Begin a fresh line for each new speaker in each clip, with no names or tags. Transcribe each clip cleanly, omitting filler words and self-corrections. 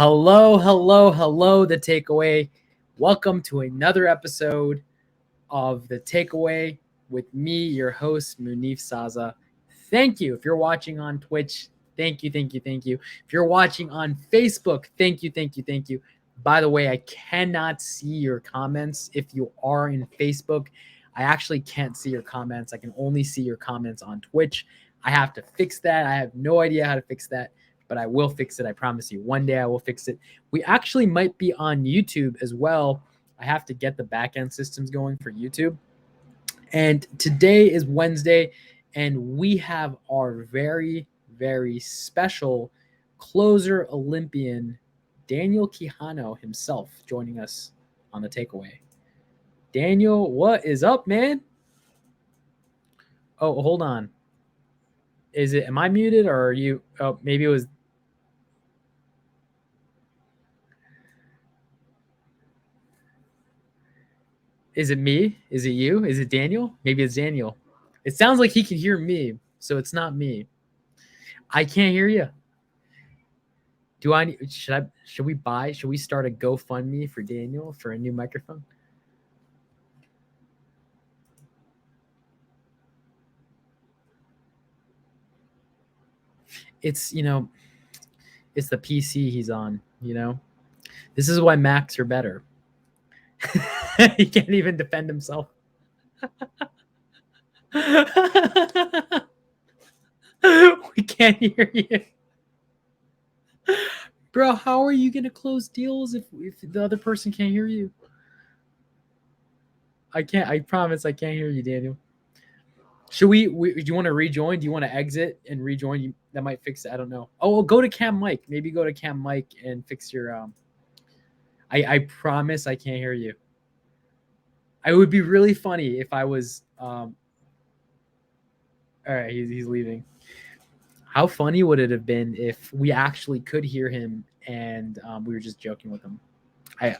Hello, hello, hello, The Takeaway. Welcome to another episode of The Takeaway with me, your host, Munif Saza. Thank you. If you're watching on Twitch, thank you, thank you, thank you. If you're watching on Facebook, thank you, thank you, thank you. By the way, I cannot see your comments if you are in Facebook. I actually can't see your comments. I can only see your comments on Twitch. I have to fix that. I have no idea how to fix that, but I will fix it. I promise you. One day I will fix it. We actually might be on YouTube as well. I have to get the back-end systems going for YouTube. And today is Wednesday, and we have our very, very special closer Olympian, Daniel Quijano himself, joining us on The Takeaway. Daniel, what is up, man? Oh, hold on. Am I muted or are you? Oh, maybe it was. Is it me? Is it you? Is it Daniel? Maybe it's Daniel. It sounds like he can hear me, so it's not me. I can't hear you. Should we start a GoFundMe for Daniel for a new microphone? It's it's the PC he's on, This is why Macs are better. He can't even defend himself. We can't hear you. Bro, how are you going to close deals if the other person can't hear you? I promise I can't hear you, Daniel. Should do you want to rejoin? Do you want to exit and rejoin? That might fix it. I don't know. Oh, well, go to Cam Mike. Maybe go to Cam Mike and fix your I promise I can't hear you. It would be really funny if I was all right, he's leaving. How funny would it have been if we actually could hear him and we were just joking with him? I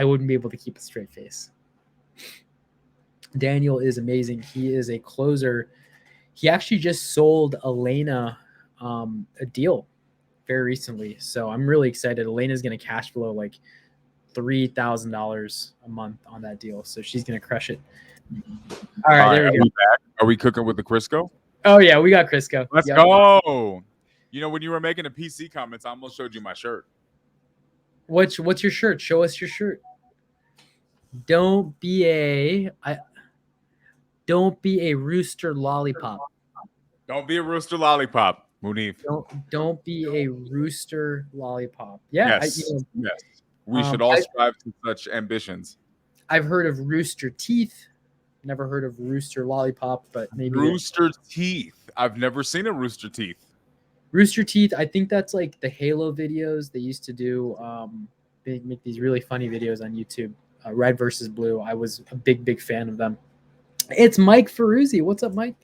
wouldn't be able to keep a straight face. Daniel is amazing. He is a closer. He actually just sold Elena a deal very recently. So I'm really excited. Elena's going to cash flow like $3,000 a month on that deal. So she's going to crush it. All right, there we go.
Are we cooking with the Crisco?
Oh, yeah, we got Crisco.
Let's go. You know, when you were making the PC comments, I almost showed you my shirt.
What's your shirt? Show us your shirt. Don't be a rooster lollipop.
Don't be a rooster lollipop, Munif.
Don't be a rooster lollipop. Yeah.
Yes. Yes. We should all strive to such ambitions.
I've heard of rooster teeth. Never heard of rooster lollipop, but maybe
rooster teeth. I've never seen a rooster teeth.
Rooster teeth. I think that's like the Halo videos they used to do. They make these really funny videos on YouTube. Red versus blue. I was a big fan of them. It's Mike Ferruzzi. What's up, Mike?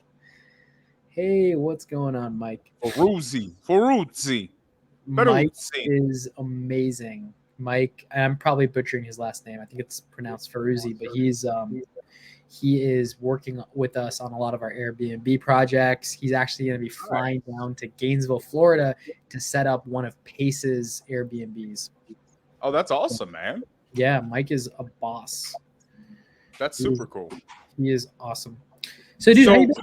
Hey, what's going on, Mike?
Ferruzzi.
Mike is amazing. Mike, I'm probably butchering his last name. I think it's pronounced Ferruzzi, but he is working with us on a lot of our Airbnb projects. He's actually going to be flying down to Gainesville, Florida to set up one of Pace's Airbnbs.
Oh, that's awesome, man.
Yeah, Mike is a boss.
That's super cool.
He is awesome. So, dude, how you been?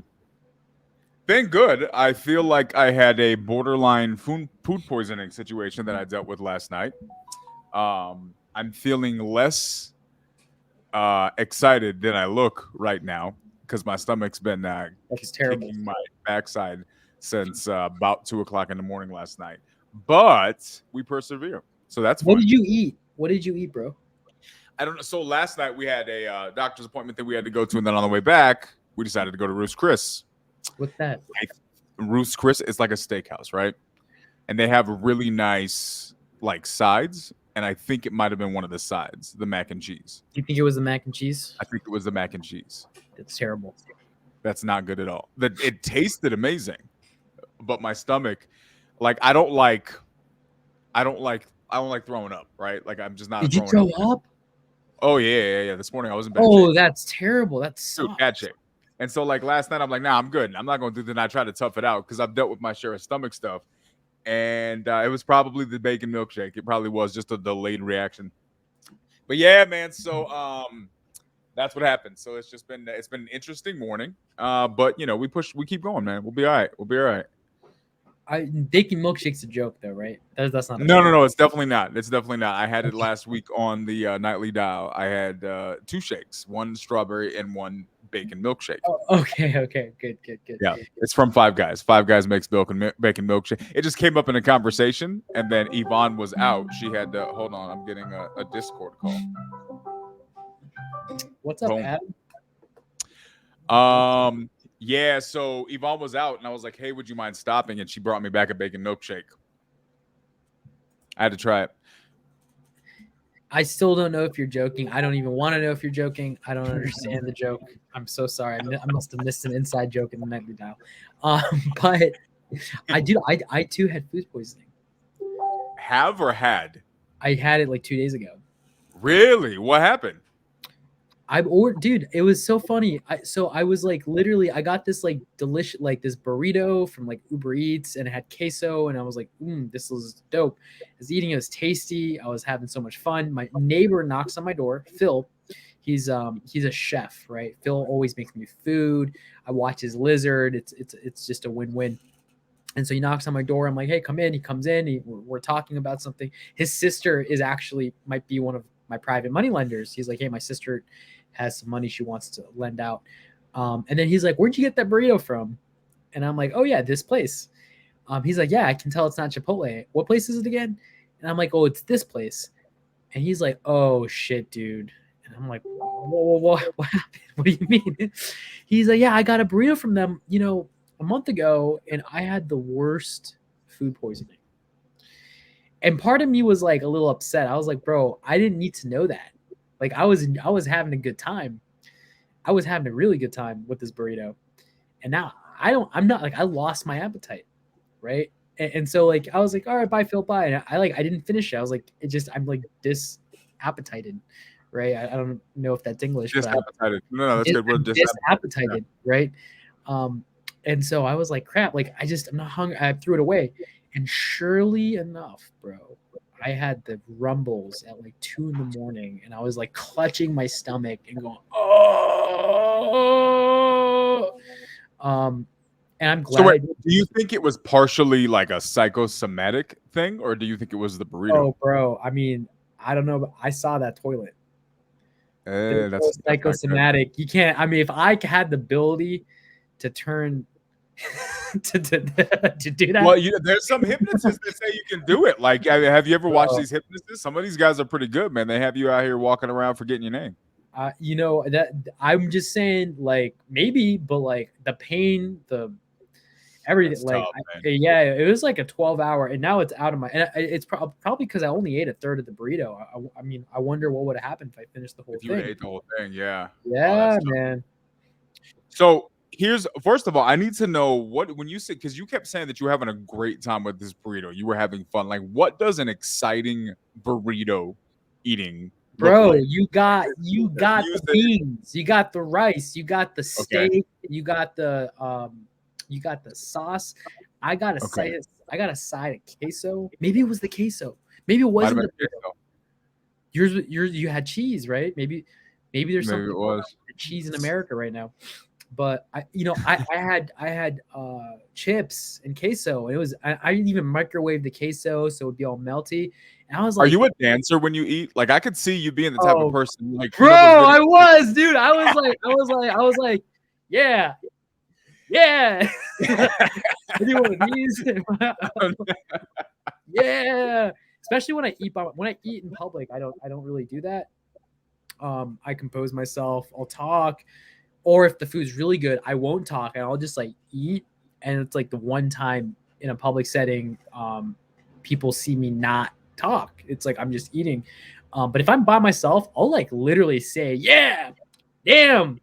Been good. I feel like I had a borderline food poisoning situation that I dealt with last night. I'm feeling less excited than I look right now because my stomach's been kicking my backside since about 2:00 in the morning last night. But we persevere, so that's fun.
What did you eat? What did you eat, bro?
I don't know. So last night we had a doctor's appointment that we had to go to, and then on the way back, we decided to go to Ruth's Chris.
What's that?
Ruth's Chris is like a steakhouse, right? And they have really nice like sides, and I think it might have been one of the sides, the mac and cheese.
Do you think it was the mac and cheese?
I think it was the mac and cheese.
It's terrible.
That's not good at all. It tasted amazing, but my stomach, like I don't like throwing up, right? Like I'm just not.
Did you throw up?
Oh yeah. This morning I was in bad
shape.
Shape.
That's terrible. That's
bad shape. And so like last night I'm like, nah, I'm good. I'm not going to do that. And I try to tough it out because I've dealt with my share of stomach stuff. and it was probably the bacon milkshake. It probably was just a delayed reaction. But yeah, man. So that's what happened. So it's been an interesting morning. But we keep going, man. We'll be all right. We'll be all right.
Bacon milkshake's a joke, though, right? That's not.
No. It's definitely not. It's definitely not. I had it last week on the nightly dial. I had 2 shakes, 1 strawberry and 1 bacon milkshake.
Oh, okay, good.
Yeah, it's from Five Guys. Five Guys makes bacon milkshake. It just came up in a conversation, and then Yvonne was out. She had to hold on. I'm getting a Discord call.
What's up, Adam?
Yeah, so Yvonne was out, and I was like, hey, would you mind stopping? And she brought me back a bacon milkshake. I had to try it.
I still don't know if you're joking. I don't even want to know if you're joking. I don't understand the joke. I'm so sorry. I must have missed an inside joke in the nightly dial. But I too had food poisoning.
Have or had?
I had it like 2 days ago.
Really? What happened?
Dude, it was so funny. I was like, literally, I got this like delicious, like this burrito from like Uber Eats, and it had queso, and I was like, this is dope. I was eating, it was tasty. I was having so much fun. My neighbor knocks on my door, Phil. He's a chef, right? Phil always makes me food. I watch his lizard. It's just a win-win. And so he knocks on my door. I'm like, hey, come in. He comes in. We're talking about something. His sister might be one of my private money lenders. He's like, hey, my sister has some money she wants to lend out. And then he's like, where'd you get that burrito from? And I'm like, oh yeah, this place. He's like, yeah, I can tell it's not Chipotle. What place is it again? And I'm like, oh, it's this place. And he's like, oh shit, dude. And I'm like, whoa, what happened? What do you mean? He's like, yeah, I got a burrito from them, a month ago, and I had the worst food poisoning. And part of me was like a little upset. I was like, bro, I didn't need to know that. Like I was having a good time. I was having a really good time with this burrito. And now I lost my appetite. Right. And so like, I was like, all right, bye Phil, bye. And I didn't finish it. I was like, I'm like disappetited. Right. I don't know if that's English.
Disappetited. No, that's good. We're
disappetited. Yeah. Right. And so I was like, crap, like I'm not hungry. I threw it away. And surely enough, bro, I had the rumbles at like 2 a.m, and I was like clutching my stomach and going, oh. And I'm glad.
So wait, do you think it was partially like a psychosomatic thing, or do you think it was the burrito?
Oh, bro. I mean, I don't know, but I saw that toilet. That's psychosomatic. You can't. I mean, if I had the ability to turn to do that.
Well, there's some hypnotists that say you can do it. Like, have you ever watched these hypnotists? Some of these guys are pretty good, man. They have you out here walking around forgetting your name.
That I'm just saying, like, maybe, but like the pain, the everything, that's like, tough, it was like a 12-hour, and now it's out of my. And it's probably because I only ate a third of the burrito. I mean, I wonder what would have happened if I finished the whole thing.
You ate the whole thing, yeah.
Yeah, man.
So first of all, I need to know when you said, because you kept saying that you were having a great time with this burrito, you were having fun. Like, what does an exciting burrito eating?
Bro, like? you got the beans, you got the rice, you got the steak, you got the sauce. I got a side. I got a side of queso. Maybe it was the queso. Maybe it wasn't the queso. Yours, you had cheese, right? Maybe there's something with cheese in America right now. But I had chips and queso. It was I didn't even microwave the queso, so it would be all melty. And I was like,
"Are you a dancer when you eat? Like, I could see you being the type of person, like,
bro. I was, dude. I was like, yeah. Anyone of these? Yeah. Especially when I eat in public, I don't really do that. I compose myself. I'll talk. Or if the food's really good, I won't talk and I'll just like eat. And it's like the one time in a public setting, people see me not talk. It's like I'm just eating. But if I'm by myself, I'll like literally say, yeah, damn.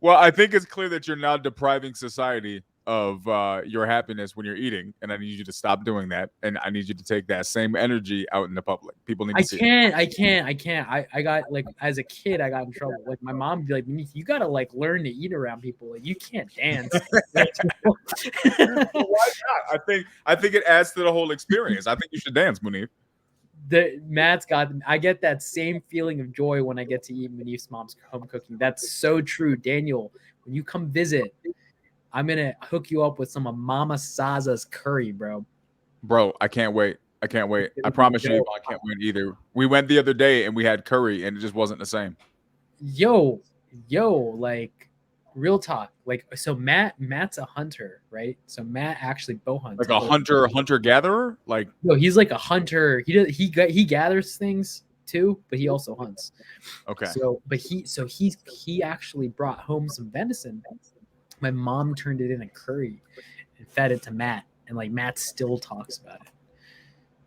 Well, I think it's clear that you're now depriving society of your happiness when you're eating, and I need you to stop doing that, and I need you to take that same energy out in the public. People need to see it.
I can't. I got like as a kid, I got in trouble. Like my mom would be like, you gotta like learn to eat around people. Like you can't dance.
Well, why not? I think it adds to the whole experience. I think you should dance, Munif.
I get that same feeling of joy when I get to eat Munif's mom's home cooking. That's so true. Daniel, when you come visit, I'm gonna hook you up with some of Mama Saza's curry, bro.
Bro, I can't wait. I can't wait. I promise you, I can't wait either. We went the other day and we had curry and it just wasn't the same.
Yo, like real talk. Like so Matt's a hunter, right? So Matt actually bow hunts.
Like a hunter gatherer? Like
no, he's like a hunter. He gathers things too, but he also hunts.
Okay.
So he actually brought home some venison. My mom turned it in a curry and fed it to Matt, and like Matt still talks about it.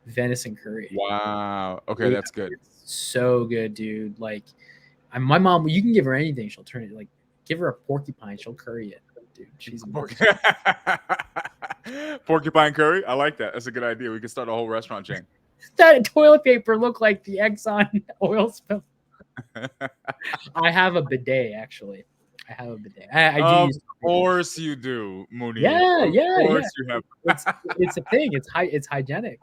Venison curry.
Wow. Okay, that's good.
So good, dude. Like, my mom, you can give her anything, she'll turn it. Like, give her a porcupine, she'll curry it, dude. She's
porcupine curry. I like that. That's a good idea. We can start a whole restaurant chain.
That toilet paper looked like the Exxon oil spill. I have a bidet, actually. I have a bidet. I do.
Of course you do, Mooney.
Yeah.
Of course you have.
It's a thing. It's hygienic.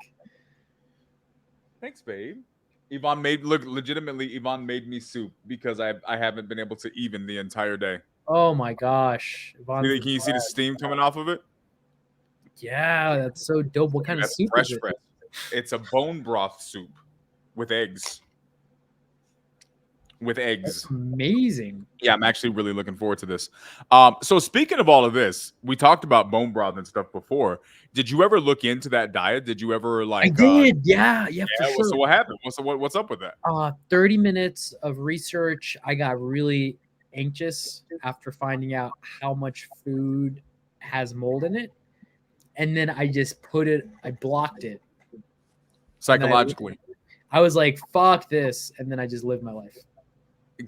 Thanks, babe. Yvonne legitimately made me soup because I haven't been able to even the entire day.
Oh my gosh.
Can you see the steam coming off of it?
Yeah, that's so dope. What kind of soup is it?
Fresh. It's a bone broth soup with eggs.
That's amazing.
Yeah, I'm actually really looking forward to this. So speaking of all of this, we talked about bone broth and stuff before. Did you ever look into that diet? Did you ever like?
I did. Yeah, for sure.
So what happened? What's up with that?
30 minutes of research. I got really anxious after finding out how much food has mold in it, and then I just I blocked it
psychologically.
I was like, "Fuck this," and then I just lived my life.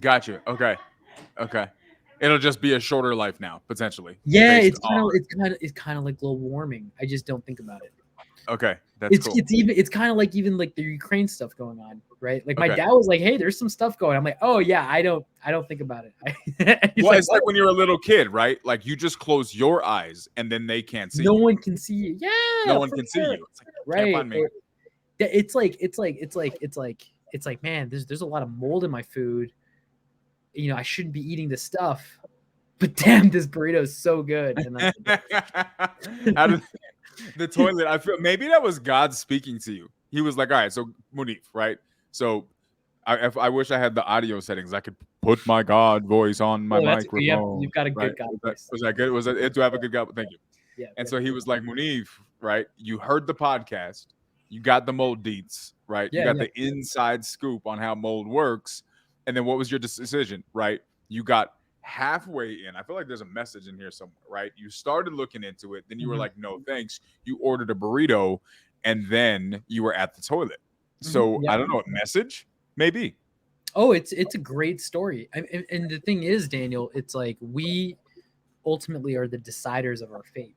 Gotcha. Okay. It'll just be a shorter life now, potentially.
Yeah, it's kind of like global warming. I just don't think about it.
Okay, that's cool.
It's kind of like even like the Ukraine stuff going on, right? Like my dad was like, "Hey, there's some stuff going." I'm like, "Oh yeah, I don't think about it."
Well, it's like when you're a little kid, right? Like you just close your eyes and then they can't see.
No one can see you. Yeah,
no one can see you. It's like,
right?
Can't find me.
It's like, man, there's a lot of mold in my food. You know, I shouldn't be eating this stuff, but damn, this burrito is so good. And
out of the toilet, I feel maybe that was God speaking to you. He was like, "All right, so Munif, right? So I wish I had the audio settings. I could put my God voice on my microphone.
You've got a good God voice.
Was that good? Was it to have a good God? Thank you.
Yeah.
And so he was like, Munif, right? You heard the podcast. You got the mold deets, right? You got the inside scoop on how mold works. And then what was your decision, right? You got halfway in. I feel like there's a message in here somewhere, right? You started looking into it. Then you were like, no, thanks. You ordered a burrito. And then you were at the toilet. So I don't know what message, maybe.
Oh, it's a great story. And the thing is, Daniel, it's like we ultimately are the deciders of our fate.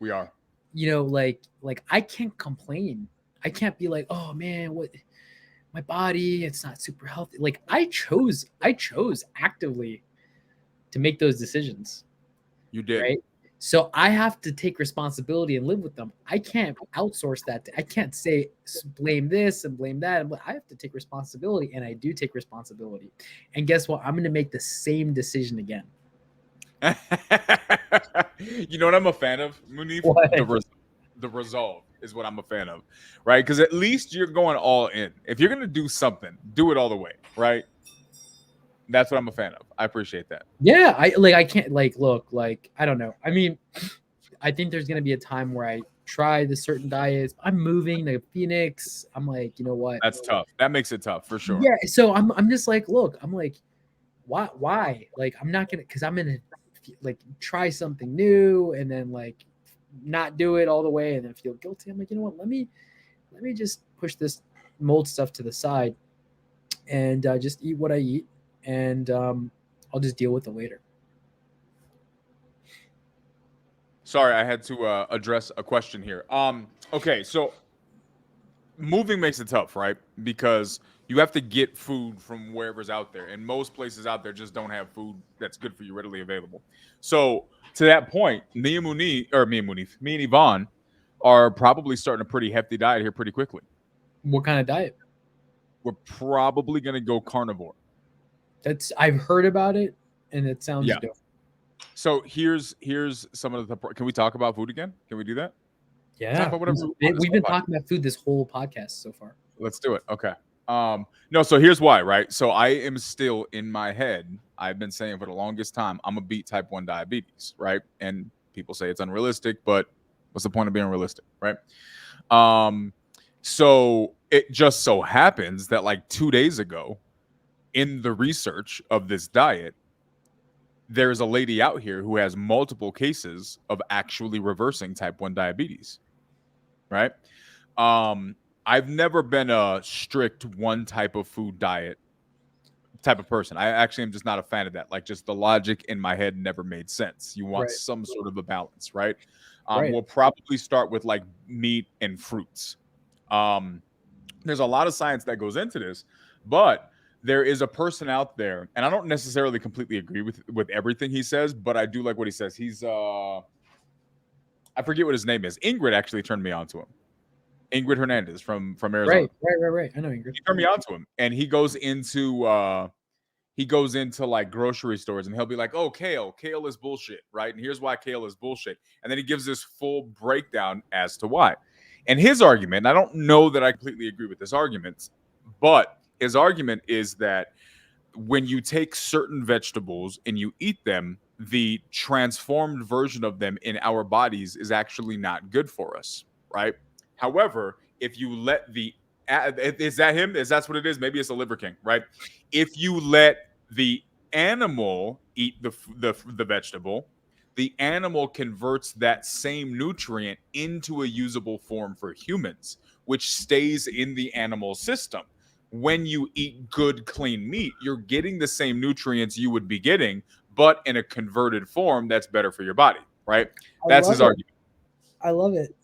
We are.
You know, like I can't complain. I can't be like, oh man, what my body, it's not super healthy. Like I chose actively to make those decisions.
You did.
Right? So I have to take responsibility and live with them. I can't outsource that. I can't say blame this and blame that. I have to take responsibility, and I do take responsibility. And guess what? I'm going to make the same decision again.
You know what I'm a fan of, Munif? The resolve is what I'm a fan of, right? Because at least you're going all in. If you're going to do something, do it all the way, right? That's what I'm a fan of. I appreciate that.
Yeah, I can't look, I don't know. I mean, I think there's going to be a time where I try the certain diets. I'm moving to Phoenix. I'm like, you know what?
That's tough. That makes it tough for sure.
Yeah, so I'm just like, look, I'm like, why? Like, I'm not going to, because I'm going to try something new and then not do it all the way and then feel guilty. I'm like, you know what? Let me just push this mold stuff to the side and just eat what I eat, and I'll just deal with it later.
Sorry, I had to address a question here. Okay, so moving makes it tough, right? Because you have to get food from wherever's out there, and most places out there just don't have food that's good for you readily available. So to that point, me and Yvonne are probably starting a pretty hefty diet here pretty quickly.
What kind of diet?
We're probably gonna go carnivore.
I've heard about it, and it sounds
Yeah.
dope.
So here's some of the. Can we talk about food again? Can we do that? Talk
Yeah,
about whatever we want this
we've
whole
been
podcast.
talking about food this whole podcast so far.
Let's do it. Okay. No, so here's why, right? So I am still in my head. I've been saying for the longest time, I'm gonna beat type 1 diabetes, right? And people say it's unrealistic, but what's the point of being realistic, right? Um, so it just so happens that like 2 days ago, in the research of this diet, there's a lady out here who has multiple cases of actually reversing type 1 diabetes, right? I've never been a strict one type of food diet type of person. I actually am just not a fan of that. Like, just the logic in my head never made sense. You want
Right.
some sort of a balance, right?
Right.
We'll probably start with like meat and fruits. Um, there's a lot of science that goes into this, but there is a person out there, and I don't necessarily completely agree with everything he says, but I do like what he says. He's I forget what his name is. Ingrid actually turned me on to him. Ingrid Hernandez from Arizona.
Right. I know Ingrid.
He turned me on to him, and he goes into like grocery stores, and he'll be like, "Oh, kale is bullshit, right? And here's why kale is bullshit." And then he gives this full breakdown as to why. And his argument, and I don't know that I completely agree with this argument, but his argument is that when you take certain vegetables and you eat them, the transformed version of them in our bodies is actually not good for us, right? However, if you let the is that him? Is that's what it is? Maybe it's a liver king, right? If you let the animal eat the vegetable, the animal converts that same nutrient into a usable form for humans, which stays in the animal system. When you eat good, clean meat, you're getting the same nutrients you would be getting, but in a converted form that's better for your body, right? That's his argument.
I love it.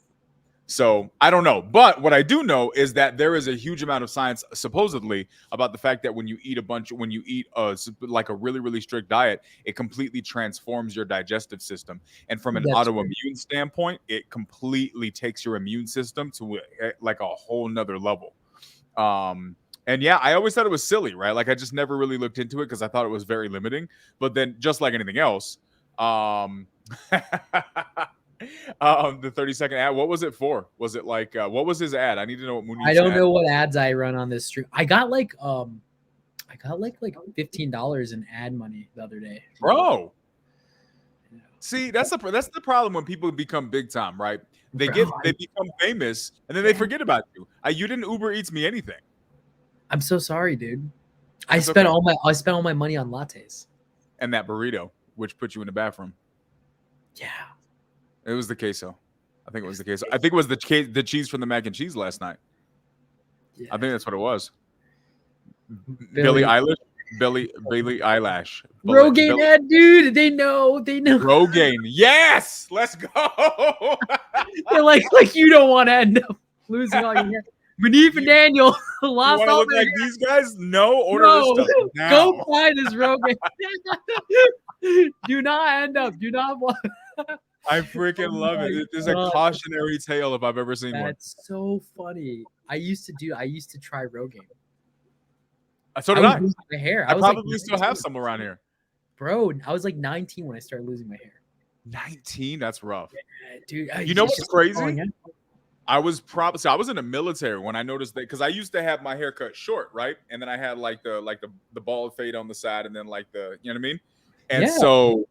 So I don't know. But what I do know is that there is a huge amount of science supposedly about the fact that when you eat like a really, really strict diet, it completely transforms your digestive system. And from an autoimmune standpoint, it completely takes your immune system to like a whole nother level. And yeah, I always thought it was silly, right? Like I just never really looked into it because I thought it was very limiting. But then just like anything else, the 30-second ad, what was it for? Was it like what was his ad? I need to know what Mooney's
I don't
ad
know what ads I run on this stream. I got like $15 in ad money the other day.
Bro. See, that's the problem when people become big time, right? They become famous and then they forget about you. You didn't Uber Eats me anything.
I'm so sorry, dude. I spent all my money on lattes.
And that burrito, which put you in the bathroom.
Yeah.
It was the queso. I think it was the queso. I think it was the cheese from the mac and cheese last night. Yeah. I think that's what it was. Billie Eilish. Billie Eyelash.
Rogaine ad, dude. They know.
Rogaine. Yes. Let's go.
They're like you don't want to end up losing all your hair. Munif and Daniel lost all
look like
hair.
These guys? No. Order this stuff now.
Go buy this Rogaine. Do not end up. Do not want.
I freaking love it. It is a cautionary tale if I've ever seen one.
That's so funny. I used to try Rogaine.
So did I.
My hair.
I probably still have some around here.
Bro, I was like 19 when I started losing my hair.
19? That's rough.
Yeah, dude.
You know what's crazy? I was in the military when I noticed that, because I used to have my hair cut short, right? And then I had like the bald fade on the side, and then like the, you know what I mean? And so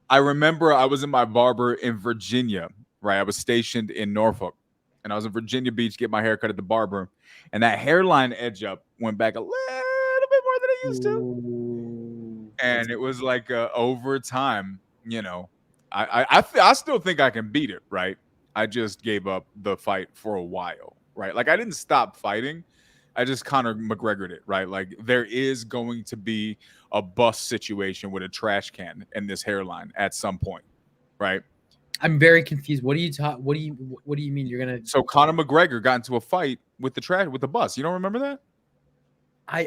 I remember I was in my barber in Virginia, right? I was stationed in Norfolk, and I was in Virginia Beach, get my hair cut at the barber, and that hairline edge up went back a little bit more than it used to. Ooh, and it was like over time, you know, I still think I can beat it, right? I just gave up the fight for a while, right? Like I didn't stop fighting. I just Conor McGregored it, right? Like there is going to be a bus situation with a trash can in this hairline at some point, right?
I'm very confused. What do you mean you're gonna?
So Conor McGregor got into a fight with the bus. You don't remember that?
I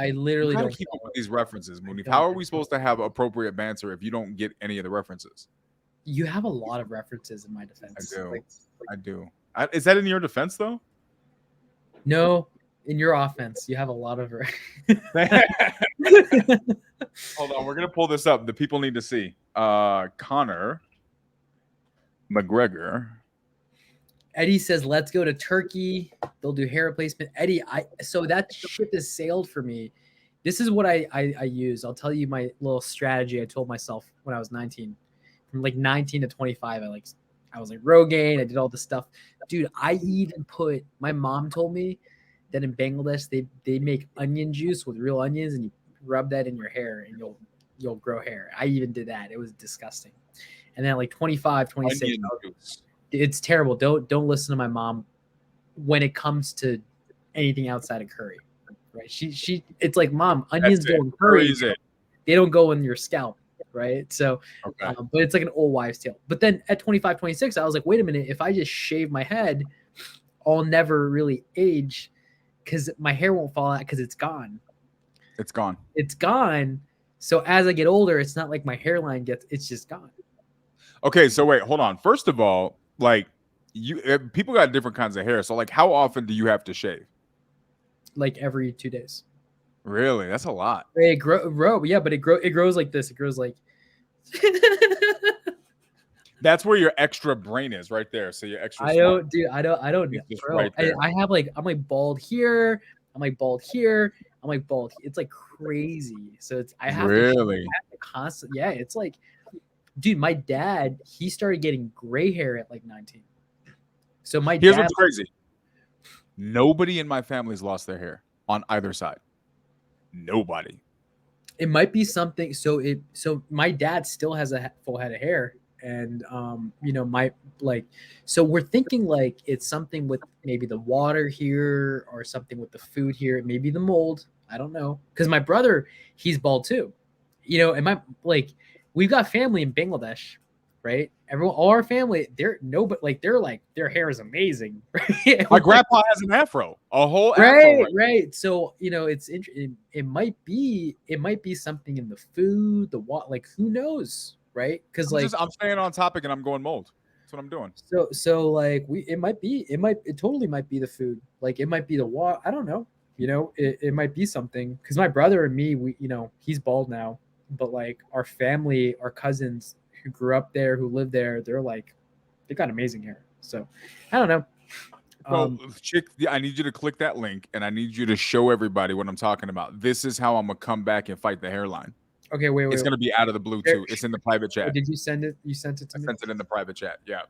You
literally
gotta
don't
keep up
follow.
with these references,
I
Mooney. How
don't.
are we supposed to have appropriate banter if you don't get any of the references?
You have a lot of references in my
I
defense.
do.
Like
I do. Is that in your defense though?
no, in your offense, you have a lot of.
Hold on, we're gonna pull this up. The people need to see. Conor McGregor.
Eddie says, "Let's go to Turkey. They'll do hair replacement." Eddie, so that ship has sailed for me. This is what I use. I'll tell you my little strategy I told myself when I was 19. From like 19 to 25, I was like Rogaine. I did all this stuff, dude. I even put. My mom told me that in Bangladesh they make onion juice with real onions, and you rub that in your hair, and you'll grow hair. I even did that. It was disgusting. And then like 25, 26,
Onion juice.
it's terrible. Don't listen to my mom when it comes to anything outside of curry. Right? She it's like, mom, onions
That's
go
it.
in curry.
Curry's it.
They don't go in your scalp, right? So
Okay.
but it's like an old wives' tale. But then at 25, 26, I was like, wait a minute, if I just shave my head, I'll never really age because my hair won't fall out because it's gone.
It's gone.
It's gone. So as I get older, it's not like my hairline it's just gone.
Okay, so wait, hold on. First of all, like people got different kinds of hair. So like how often do you have to shave?
Like every 2 days.
Really? That's a lot.
It grow, yeah, but it grows like this. It grows like
That's where your extra brain is, right there. So your extra.
I don't, dude. I don't know,
It's just
bro.
right there.
I have like I'm like bald here. I'm like bald here. I'm like bald. It's like crazy. So it's I have
Really?
to constantly. Yeah, it's like, dude. My dad, he started getting gray hair at like 19. So my
Here's
dad,
what's crazy. Nobody in my family's lost their hair on either side. Nobody.
it might be something. So my dad still has a full head of hair, and my like. So we're thinking like it's something with maybe the water here or something with the food here, maybe the mold. I don't know, because my brother, he's bald too. And my like we've got family in Bangladesh, right? Everyone, all our family, they're like their hair is amazing, right?
My grandpa has an afro, a whole afro.
Right, right. So it might be something in the food, the what, like who knows, right? Because
I'm staying on topic and I'm going mold. That's what I'm doing.
so like it totally might be the food, like it might be the water. I don't know. It might be something because my brother and me, he's bald now, but like our family, our cousins who grew up there, who live there, they got amazing hair. So I don't know.
So, chick, I need you to click that link and I need you to show everybody what I'm talking about. This is how I'm gonna come back and fight the hairline.
Okay, wait.
It's gonna be out of the blue too. It's in the private chat.
Did you send it? You sent it to
I
me?
sent it in the private chat. Yeah.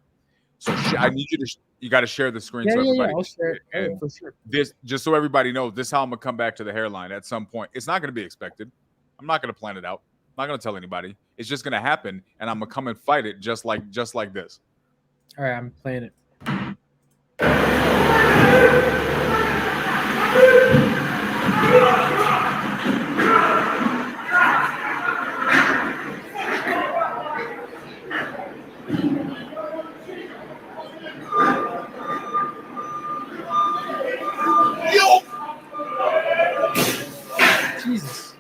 So I need you to. You got to share the screen
Yeah,
so
yeah,
everybody.
I'll share it.
And
for sure.
this, just so everybody knows, this is how I'm gonna come back to the hairline at some point. It's not gonna be expected. I'm not gonna plan it out. I'm not gonna tell anybody. It's just gonna happen, and I'm gonna come and fight it just like this.
All right, I'm playing it. Jesus.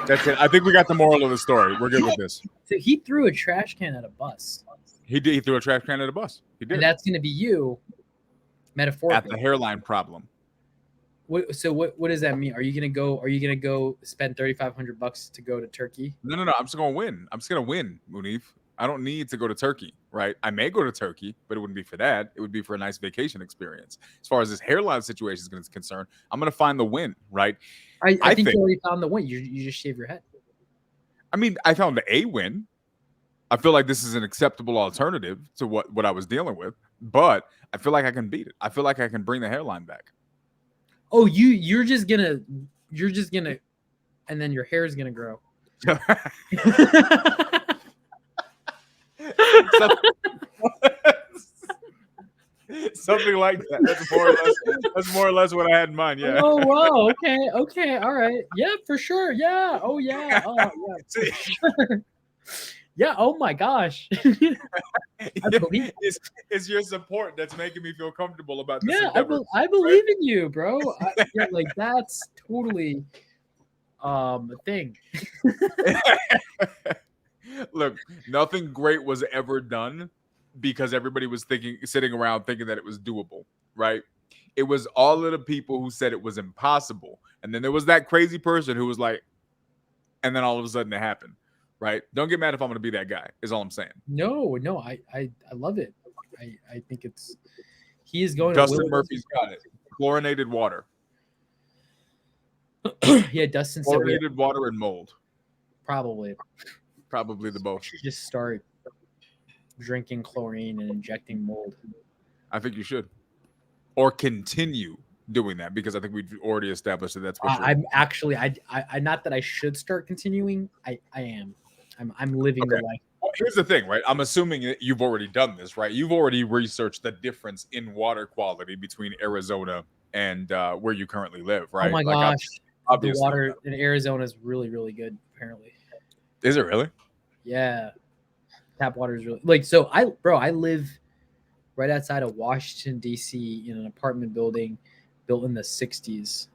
That's it. I think we got the moral of the story. We're good with this.
So he threw a trash can at a bus.
He did. He threw a trash can at a bus. He did.
And that's going to be you, metaphorically.
At the hairline problem.
What does that mean? Are you gonna go spend $3,500 to go to Turkey?
No. I'm just gonna win. I'm just gonna win, Munif. I don't need to go to Turkey, right? I may go to Turkey, but it wouldn't be for that. It would be for a nice vacation experience. As far as this hairline situation is concerned, I'm gonna find the win, right?
I think you already found the win. You just shave your head.
I mean, I found a win. I feel like this is an acceptable alternative to what I was dealing with, but I feel like I can beat it. I feel like I can bring the hairline back.
Oh, you're just gonna you're just gonna, and then your hair is gonna grow.
Something like that. That's more or less what I had in mind. Yeah.
Oh wow. Okay. All right. Yeah, for sure. Yeah. Oh yeah. Oh yeah. For sure. Yeah. Oh my gosh. I believe.
It's your support that's making me feel comfortable about this
Yeah,
endeavor.
I believe in you, bro. Yeah, like that's totally a thing.
Look, nothing great was ever done because everybody was sitting around thinking that it was doable, right? It was all of the people who said it was impossible. And then there was that crazy person who was like, and then all of a sudden it happened, right? Don't get mad if I'm going to be that guy, is all I'm saying.
No, I love it. I think he is going
Dustin
to
Murphy's got it. Chlorinated water.
Yeah, Dustin said
Chlorinated water and mold.
probably
The both.
should just start drinking chlorine and injecting mold.
I think you should. Or continue doing that because I think we've already established that that's what you're.
I'm actually I not that I should start continuing. I am. I'm living the life.
Well, here's the thing, right? I'm assuming that you've already done this, right? You've already researched the difference in water quality between Arizona and where you currently live, right?
Oh my
Like,
gosh, the
obviously.
water in Arizona is really really good. Apparently,
Is it really?
yeah. Tap water is really like so. I live right outside of Washington D.C. in an apartment building built in the '60s.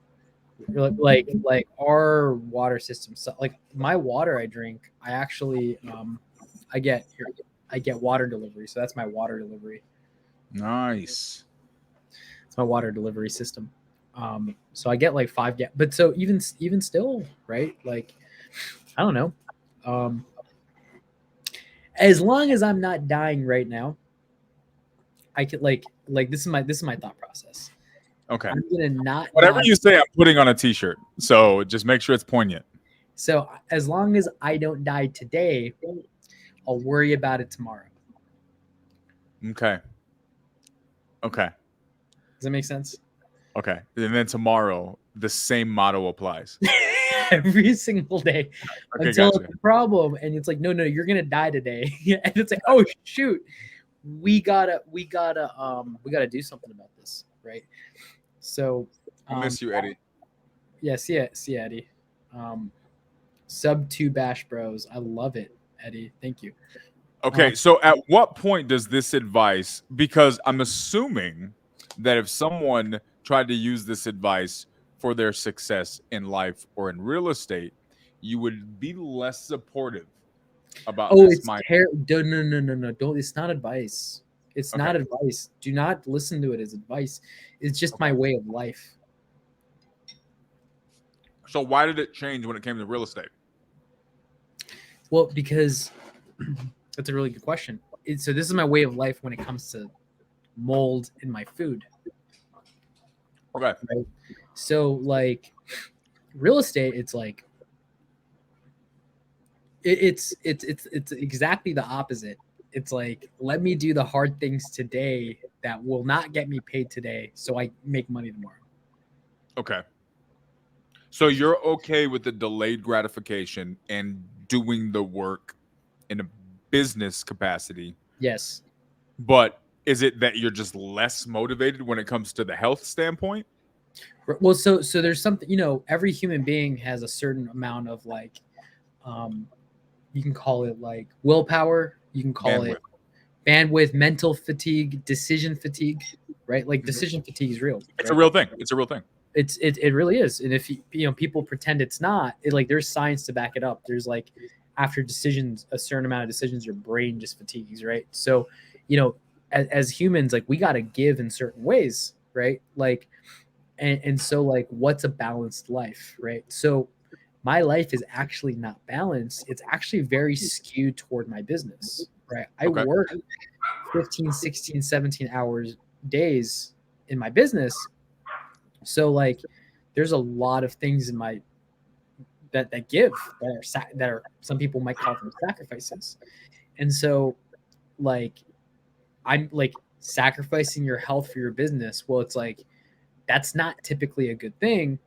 Like our water system, so like my water I drink, I actually I get water delivery, so that's my water delivery.
Nice.
It's my water delivery system. So I get like but so even still, right? Like I don't know. As long as I'm not dying right now, I could like this is my thought process.
Okay.
I'm gonna not
Whatever
die.
you say, I'm putting on a t-shirt. So just make sure it's poignant.
So as long as I don't die today, I'll worry about it tomorrow.
Okay.
Does that make sense?
Okay. And then tomorrow, the same motto applies.
Every single day until it's a problem, and it's like, no, you're gonna die today, and it's like, oh shoot, we gotta do something about this, right? So,
I miss you, Eddie.
Yeah, see Eddie. Sub 2 Bash Bros. I love it, Eddie. Thank you.
Okay, so at what point does this advice? Because I'm assuming that if someone tried to use this advice for their success in life or in real estate, you would be less supportive about.
Oh, it's terrible. No. Don't. It's not advice. It's not advice. Do not listen to it as advice. It's just my way of life.
So why did it change when it came to real estate?
Well, because that's a really good question. So this is my way of life when it comes to mold in my food.
Okay.
Right? So like real estate, it's like it's exactly the opposite. It's like, let me do the hard things today that will not get me paid today, so I make money tomorrow.
Okay. So you're okay with the delayed gratification and doing the work in a business capacity?
Yes.
But is it that you're just less motivated when it comes to the health standpoint?
Well, so there's something, every human being has a certain amount of like, you can call it like willpower. You can call it bandwidth, mental fatigue, decision fatigue, right? Like decision fatigue is real.
It's a real thing. It's a real thing.
It really is. And if people pretend it's not, like there's science to back it up. There's like after decisions, a certain amount of decisions, your brain just fatigues, right? So, as humans, like we got to give in certain ways, right? Like, and so like, what's a balanced life, right? So my life is actually not balanced. It's actually very skewed toward my business, right? I work 15, 16, 17 hours days in my business. So like there's a lot of things in my that are some people might call them sacrifices. And so like I'm like sacrificing your health for your business. Well, it's like that's not typically a good thing,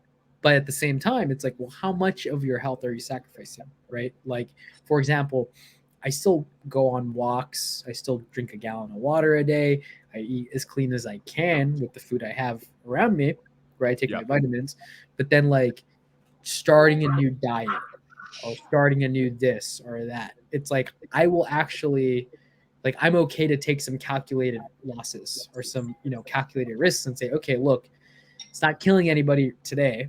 But at the same time, it's like, well, how much of your health are you sacrificing, right? Like, for example, I still go on walks. I still drink a gallon of water a day. I eat as clean as I can with the food I have around me, right? Take my vitamins. But then, like, starting a new diet or starting a new this or that, it's like I will actually, like, I'm okay to take some calculated losses or some, calculated risks and say, okay, look, it's not killing anybody today.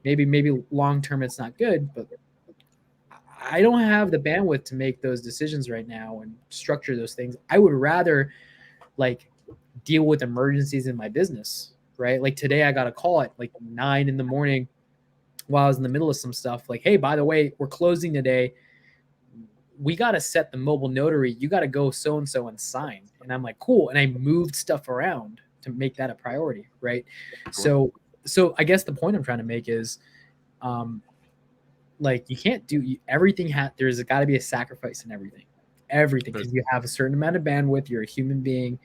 Maybe long term it's not good, but I don't have the bandwidth to make those decisions right now and structure those things. I would rather, like, deal with emergencies in my business, right? Like today I got a call at like 9 in the morning while I was in the middle of some stuff. Like, hey, by the way, we're closing today. We got to set the mobile notary. You got to go so-and-so and sign. And I'm like, cool. And I moved stuff around to make that a priority, right? Sure. So I guess the point I'm trying to make is, like, you can't do everything. There's got to be a sacrifice in everything, because you have a certain amount of bandwidth. You're a human being,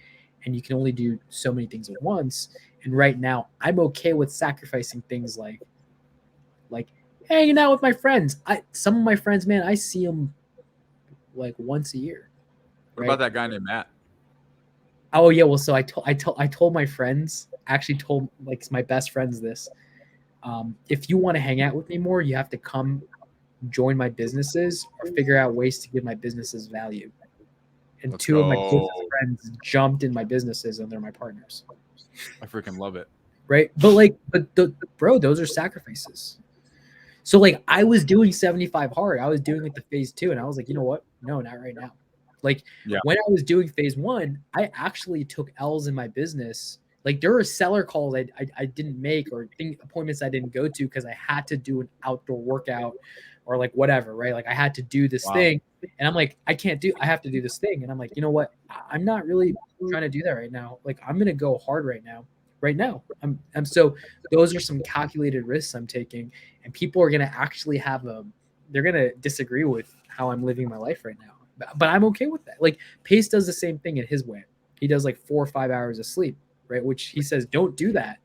and you can only do so many things at once. And right now, I'm okay with sacrificing things like hanging out with my friends. Some of my friends, man, I see them like once a year.
What about that guy named Matt?
Oh yeah, well, so I told my friends, actually told like my best friends this. If you want to hang out with me more, you have to come join my businesses or figure out ways to give my businesses value. And two of my closest friends jumped in my businesses, and they're my partners.
I freaking love it.
Right, bro, those are sacrifices. So like I was doing 75 hard. I was doing it to phase 2, and I was like, you know what? No, not right now. Like when I was doing phase 1, I actually took L's in my business. Like there were seller calls I didn't make, or appointments I didn't go to because I had to do an outdoor workout or like whatever, right? Like I had to do this thing, and I'm like, I have to do this thing, and I'm like, you know what? I'm not really trying to do that right now. Like I'm gonna go hard right now. I'm so those are some calculated risks I'm taking, and people are gonna actually they're gonna disagree with how I'm living my life right now. But I'm okay with that. Like Pace does the same thing in his way. He does like 4 or 5 hours of sleep, right? Which he says don't do that,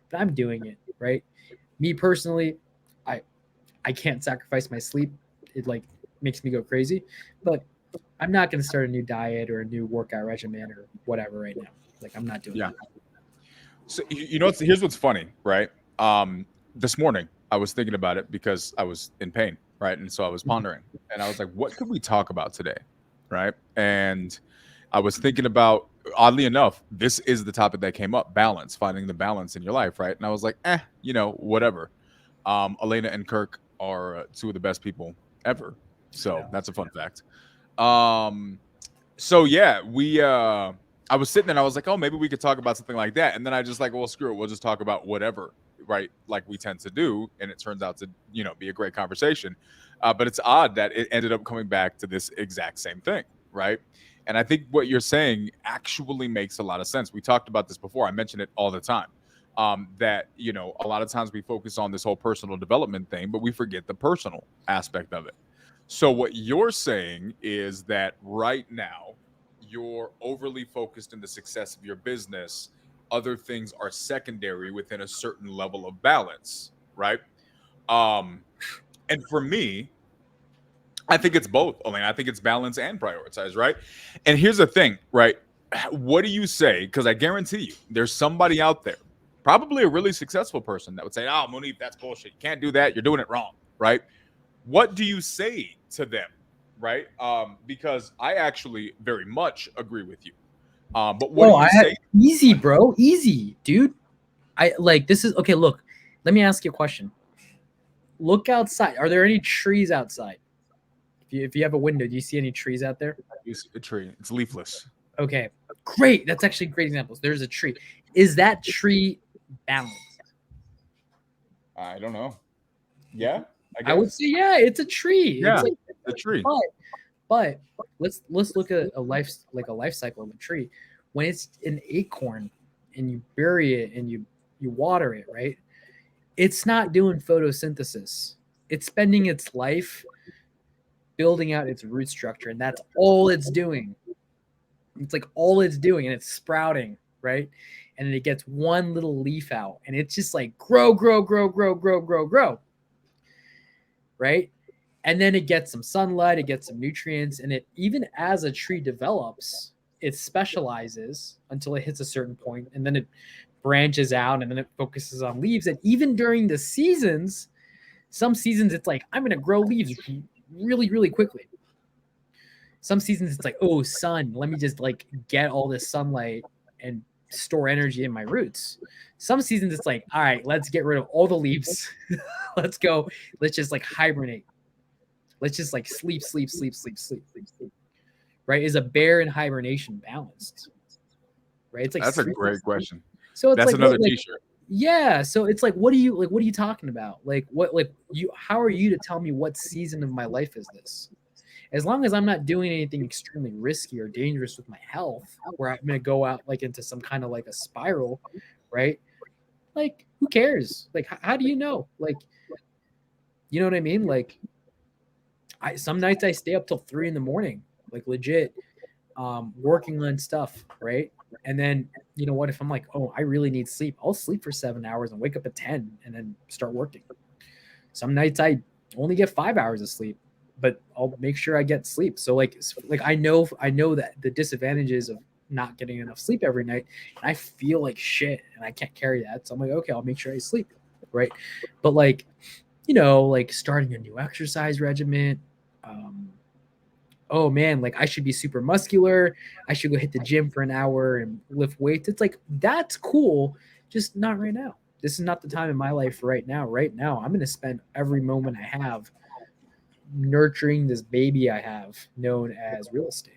but I'm doing it, right? Me personally, I can't sacrifice my sleep. It like makes me go crazy, but I'm not going to start a new diet or a new workout regimen or whatever right now. Like I'm not doing that.
So here's what's funny, right? This morning I was thinking about it because I was in pain, right? And so I was pondering, and I was like, what could we talk about today, right? And I was thinking about, oddly enough, this is the topic that came up: balance, finding the balance in your life, right? And I was like, whatever. Elena and Kirk are 2 of the best people ever, so that's a fun fact. So yeah, I was sitting there and I was like, oh, maybe we could talk about something like that. And then I just like, well, screw it. We'll just talk about whatever, right? Like we tend to do. And it turns out to, be a great conversation. But it's odd that it ended up coming back to this exact same thing, right? And I think what you're saying actually makes a lot of sense. We talked about this before. I mention it all the time. That, a lot of times we focus on this whole personal development thing, but we forget the personal aspect of it. So what you're saying is that right now you're overly focused in the success of your business. Other things are secondary within a certain level of balance, right? And for me, I think it's both. I mean, I think it's balance and prioritize, right? And here's the thing, right? What do you say? Because I guarantee you, there's somebody out there, probably a really successful person, that would say, "Oh, Munif, that's bullshit. You can't do that. You're doing it wrong," right? What do you say to them, right? Because I actually very much agree with you. But what do you say?
Easy, bro. Easy, dude. I like this is okay. Look, let me ask you a question. Look outside. Are there any trees outside? If you have a window, do you see any trees out there?
You see a tree. It's leafless.
Okay, great. That's actually great examples. There's a tree. Is that tree balanced?
I don't know. Yeah,
I would say yeah. It's a tree.
Yeah,
it's like
a tree.
But let's look at a life cycle of a tree. When it's an acorn and you bury it and you water it, right? It's not doing photosynthesis. It's spending its life building out its root structure, and that's all it's doing. It's like all it's doing, and it's sprouting, right? and then it gets one little leaf out, and it's just like grow, grow, grow, grow, grow, grow, grow, right? And then it gets some sunlight, it gets some nutrients, and it, even as a tree develops, it specializes until it hits a certain point, and then it branches out, and then it focuses on leaves. And even during the seasons, some seasons it's like, I'm gonna grow leaves really, really quickly. Some seasons it's like, oh, sun, let me just like get all this sunlight and store energy in my roots. Some seasons it's like, all right, let's get rid of all the leaves. Let's go. Let's just like hibernate. Let's just like sleep, sleep, sleep, sleep, sleep, sleep, sleep. Right? Is a bear in hibernation balanced? Right? It's like,
that's a great question.
So it's
that's
like
another
like,
t-shirt.
yeah. So it's like, what are you talking about? Like what, like you, how are you to tell me what season of my life is this? As long as I'm not doing anything extremely risky or dangerous with my health, where I'm gonna go out like into some kind of like a spiral, right? Like, who cares? Like, how do you know? Like, you know what I mean? Like, some nights I stay up till 3 in the morning, like legit, working on stuff, right? And then, you know what? If I'm like, oh, I really need sleep, I'll sleep for 7 hours and wake up at 10 and then start working. Some nights I only get 5 hours of sleep, but I'll make sure I get sleep. So like I know that the disadvantages of not getting enough sleep every night, and I feel like shit and I can't carry that. So I'm like, okay, I'll make sure I sleep, right? But like, you know, like starting a new exercise regimen, oh man, like I should be super muscular. I should go hit the gym for an hour and lift weights. It's like, that's cool, just not right now. This is not the time in my life right now. Right now, I'm going to spend every moment I have nurturing this baby I have known as real estate.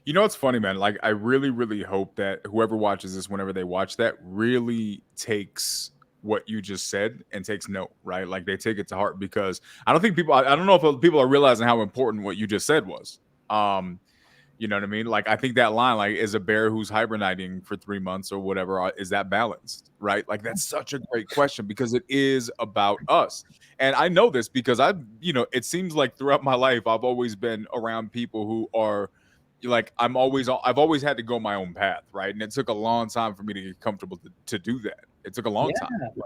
You know, it's funny, man. Like, I really, really hope that whoever watches this, whenever they watch that, really takes what you just said and takes note, right? Like, they take it to heart, because I don't think people, I don't know if people are realizing how important what you just said was. You know what I mean? Like, I think that line, like, is a bear who's hibernating for 3 months or whatever, is that balanced, right? Like, that's such a great question, because it is about us. And I know this because it seems like throughout my life, I've always been around people who are like, I've always had to go my own path, right? And it took a long time for me to get comfortable to do that. It took a long time,
Yeah.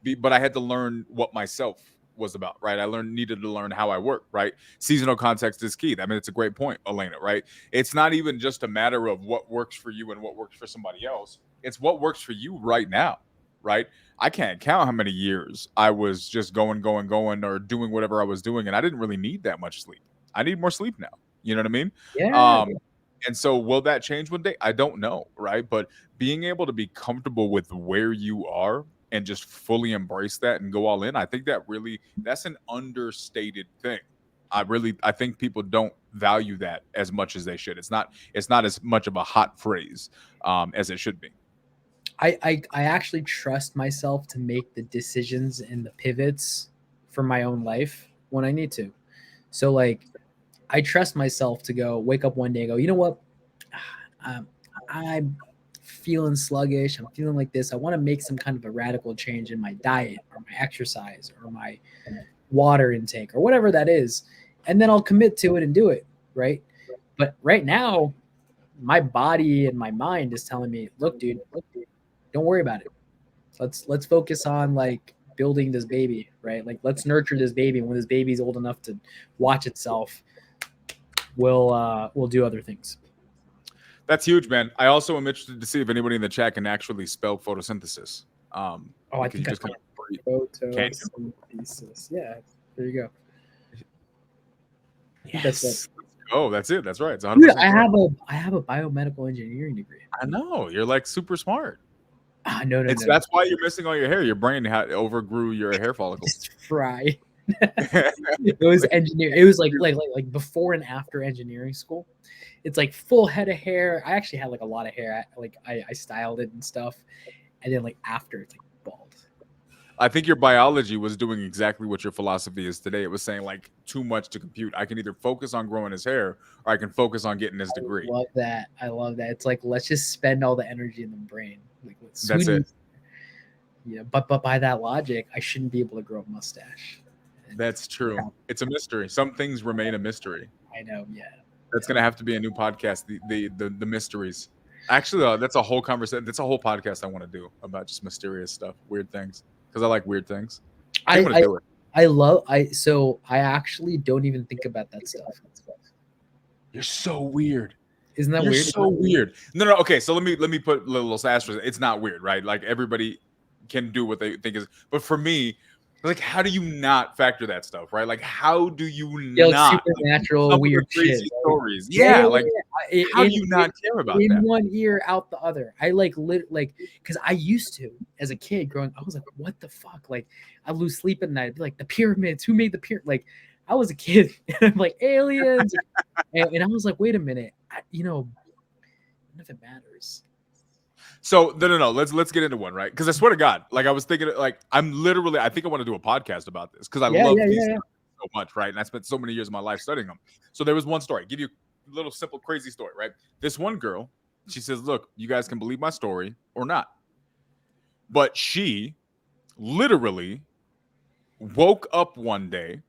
right? But I had to learn what myself was about, right? Needed to learn how I work, right? Seasonal context is key. I mean, it's a great point, Elena, right? It's not even just a matter of what works for you and what works for somebody else. It's what works for you right now, right? I can't count how many years I was just going, or doing whatever I was doing, and I didn't really need that much sleep. I need more sleep now. You know what I mean?
Yeah.
And so will that change one day? I don't know, right? But being able to be comfortable with where you are and just fully embrace that and go all in, I think that's an understated thing. I think people don't value that as much as they should. It's not as much of a hot phrase as it should be.
I actually trust myself to make the decisions and the pivots for my own life when I need to. So like, I trust myself to go wake up one day and go, you know what? Um, I'm feeling sluggish. I'm feeling like this. I want to make some kind of a radical change in my diet or my exercise or my water intake or whatever that is. And then I'll commit to it and do it. Right. But right now, my body and my mind is telling me, look, dude, don't worry about it. Let's focus on like building this baby, right? Like, let's nurture this baby. And when this baby's old enough to watch itself, we'll do other things.
That's huge, man. I also am interested to see if anybody in the chat can actually spell photosynthesis.
Oh, I
Can you
think I
just kind of can you?
photosynthesis. Yeah, there you go. I think that's it.
Yes. Oh, that's it. That's right. It's
Dude,
100% correct.
I have a biomedical engineering degree.
I know. You're like super smart.
No, no,
It's
no, no.
That's why you're missing all your hair. Your brain overgrew your hair follicles.
Just fry. It was engineer. It was like before and after engineering school. It's like full head of hair. I actually had like a lot of hair. I styled it and stuff, and then like after it's like bald.
I think your biology was doing exactly what your philosophy is today. It was saying like too much to compute. I can either focus on growing his hair or I can focus on getting his degree.
Love that. I love that. It's like, let's just spend all the energy in the brain. Like,
That's it.
Yeah, but by that logic, I shouldn't be able to grow a mustache.
That's true. It's a mystery. Some things remain a mystery.
I know. Yeah.
That's gonna have to be a new podcast. The mysteries. Actually, that's a whole conversation. That's a whole podcast I want to do about just mysterious stuff, weird things, because I like weird things. I want to do it.
I actually don't even think about that stuff.
You're so weird.
Isn't that
You're
weird?
so weird. No. Okay, so let me put a little asterisk. It's not weird, right? Like everybody can do what they think is. But for me, like, how do you not factor that stuff, right? Like, how do you
Yeah, like
not?
supernatural
Some of the
weird
crazy
shit.
stories. Yeah, like how do you not care about
in
that?
one ear, out the other? I like because I used to as a kid growing. I was like, what the fuck? Like, I lose sleep at night. I'd be like, the pyramids. Who made the pyramid? Like, I was a kid, and I'm like aliens, and I was like, wait a minute, none of it matters.
So no. Let's get into one, right? Because I swear to God, like I was thinking, like I think I want to do a podcast about this because I love these stuff so much, right? And I spent so many years of my life studying them. So there was one story. Give you a little simple, crazy story, right? This one girl, she says, "Look, you guys can believe my story or not," but she literally woke up one day,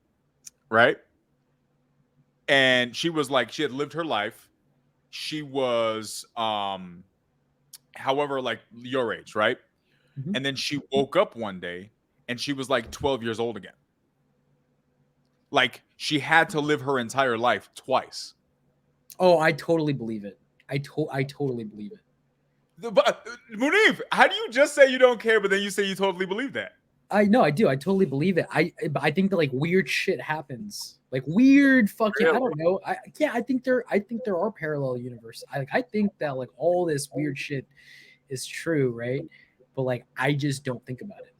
right? And she was like, she had lived her life. She was however, like your age, right?
Mhm.
And then she woke up one day and she was like 12 years old again. Like she had to live her entire life twice.
Oh, I totally believe it. I totally believe it.
But Munif, how do you just say you don't care, but then you say you totally believe that?
I know I do. I totally believe it. I think that like weird shit happens. Like weird fucking
Really?
I don't know. I think there are parallel universes. I think that like all this weird shit is true, right? But like I just don't think about it.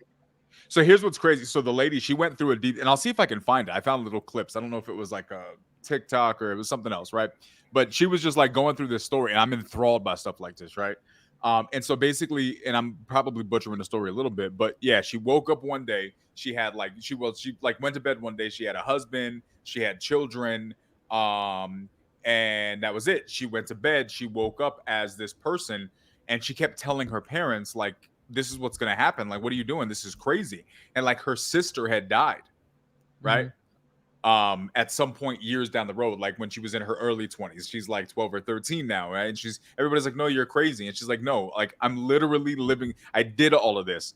So here's what's crazy. So the lady, she went through a deep, and I'll see if I can find it. I found little clips. I don't know if it was like a TikTok or it was something else, right? But she was just like going through this story, and I'm enthralled by stuff like this, right? And so basically, and I'm probably butchering the story a little bit, but yeah, she woke up one day. She had like she like went to bed one day. She had a husband, she had children, and that was it. She went to bed. She woke up as this person, and she kept telling her parents like, this is what's going to happen. Like, what are you doing? This is crazy. And like her sister had died, right? At some point years down the road, like when she was in her early 20s. She's like 12 or 13 now, right? And everybody's like, no, you're crazy. And she's like, no, like I'm literally living. I did all of this.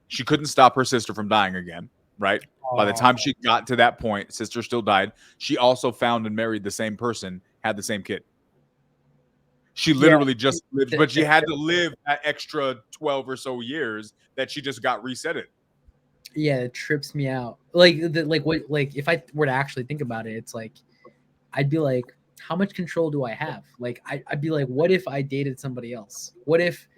She couldn't stop her sister from dying again, right? By the time she got to that point, sister still died. She also found and married the same person, had the same kid. She literally just lived, but she had to live that extra 12 or so years that she just got resetted.
Yeah, it trips me out. Like if I were to actually think about it, it's like I'd be like, how much control do I have? Like I'd be like, what if I dated somebody else? What if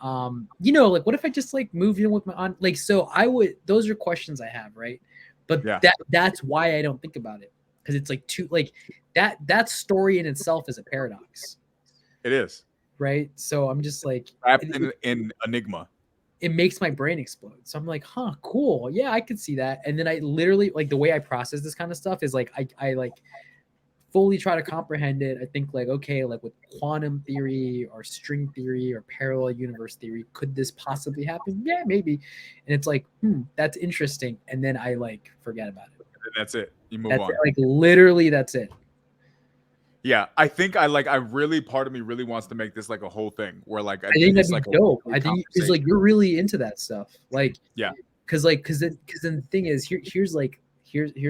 like what if I just like moved in with my aunt? Like so I would those are questions I have, right? But that's why I don't think about it. Because it's like too like that story in itself is a paradox.
It is.
Right. So I'm just like
in enigma.
It makes my brain explode. So I'm like, huh, cool. Yeah, I could see that. And then I literally like the way I process this kind of stuff is like I like fully try to comprehend it. I think like, okay, like with quantum theory or string theory or parallel universe theory, could this possibly happen? Yeah, maybe. And it's like, that's interesting. And then I like forget about it.
And that's it. You move on.
Like literally that's it.
Yeah, I think I really part of me really wants to make this like a whole thing where like
I think that'd be dope. I think it's like you're really into that stuff. Like because then the thing is here's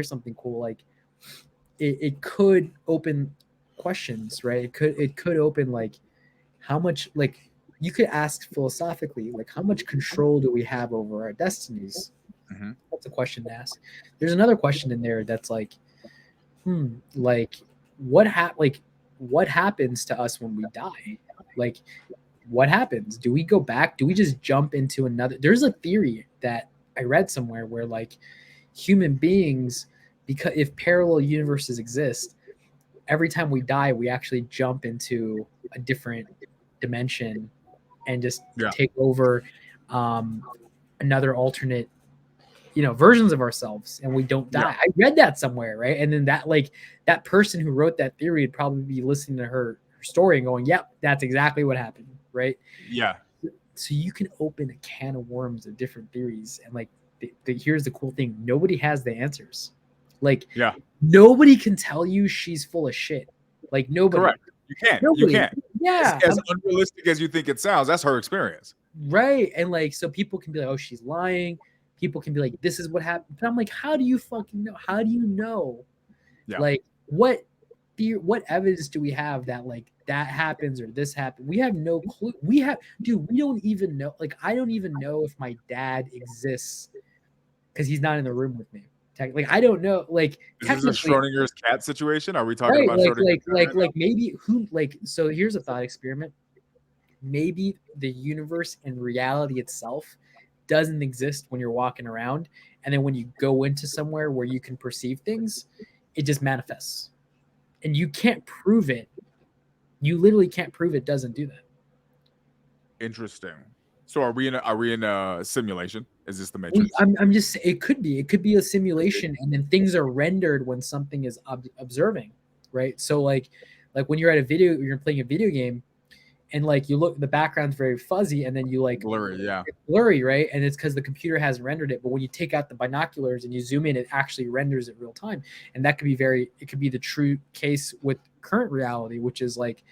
something cool. Like it could open questions, right? It could open like how much like you could ask philosophically like how much control do we have over our destinies? That's a question to ask. There's another question in there that's like like what happens to us when we die? Like what happens? Do we go back? Do we just jump into another? There's a theory that I read somewhere where like human beings, because if parallel universes exist, every time we die, we actually jump into a different dimension and just take over another alternate versions of ourselves, and we don't die. I read that somewhere, right? And then that person who wrote that theory would probably be listening to her story and going, yep, that's exactly what happened, right?
Yeah.
So you can open a can of worms of different theories, and like here's the cool thing: nobody has the answers. Like, nobody can tell you she's full of shit. Like nobody.
Correct. You can't.
Nobody,
you can't.
Yeah,
as unrealistic as you think it sounds, that's her experience.
right. And like, so people can be like, oh, she's lying. People can be like, this is what happened. But I'm like, how do you fucking know? How do you know?
Yeah.
Like, what evidence do we have that like that happens or this happened? We have no clue. We don't even know. Like, I don't even know if my dad exists because he's not in the room with me. Like, I don't know. Like,
Is this a
technically,
Schrodinger's cat situation? Are we talking
right?
about Schrodinger's cat right now?
Maybe who? Like, so here's a thought experiment. Maybe the universe and reality itself doesn't exist when you're walking around, and then when you go into somewhere where you can perceive things, it just manifests, and you can't prove it. You literally can't prove it doesn't do that.
Interesting. So are we in a simulation? Is this the Matrix?
I'm just, it could be a simulation, and then things are rendered when something is observing, right? So like when you're playing a video game, and like you look, the background's very fuzzy, and then you like
Blurry, yeah.
it's blurry, right? And it's because the computer hasn't rendered it. But when you take out the binoculars and you zoom in, it actually renders it real time. And that could be it could be the true case with current reality, which is like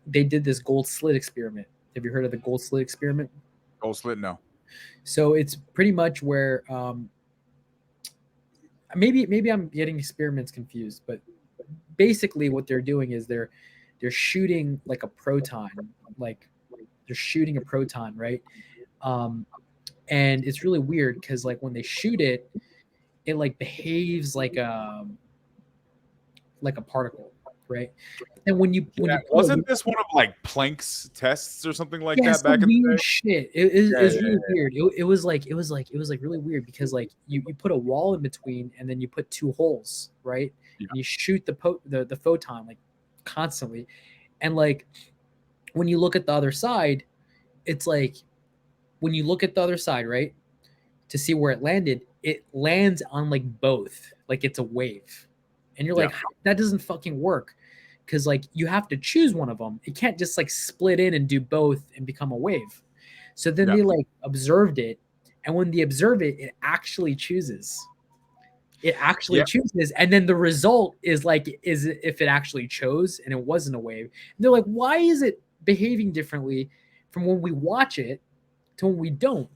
they did this gold slit experiment. Have you heard of the gold slit experiment?
Gold slit, no.
So it's pretty much where maybe I'm getting experiments confused, but basically what they're doing is they're shooting like a proton, like they're shooting a proton, right? And it's really weird because like when they shoot it, it like behaves like a particle, right? And
Wasn't this one of like Planck's tests or something like
yeah,
that
some
back in the
weird
day?
shit. It was really weird. It was like really weird because like you put a wall in between and then you put two holes, right?
Yeah.
And you shoot the photon like constantly, and like when you look at the other side, it's like when you look at the other side, right, to see where it lands on like both, like it's a wave, and you're
Yeah.
like, that doesn't fucking work, because like you have to choose one of them. It can't just like split in and do both and become a wave. So then
Yeah.
they like observed it, and when they observe it, it actually chooses. It actually
Yeah.
chooses, and then the result is if it actually chose and it wasn't a wave. And they're like, why is it behaving differently from when we watch it to when we don't?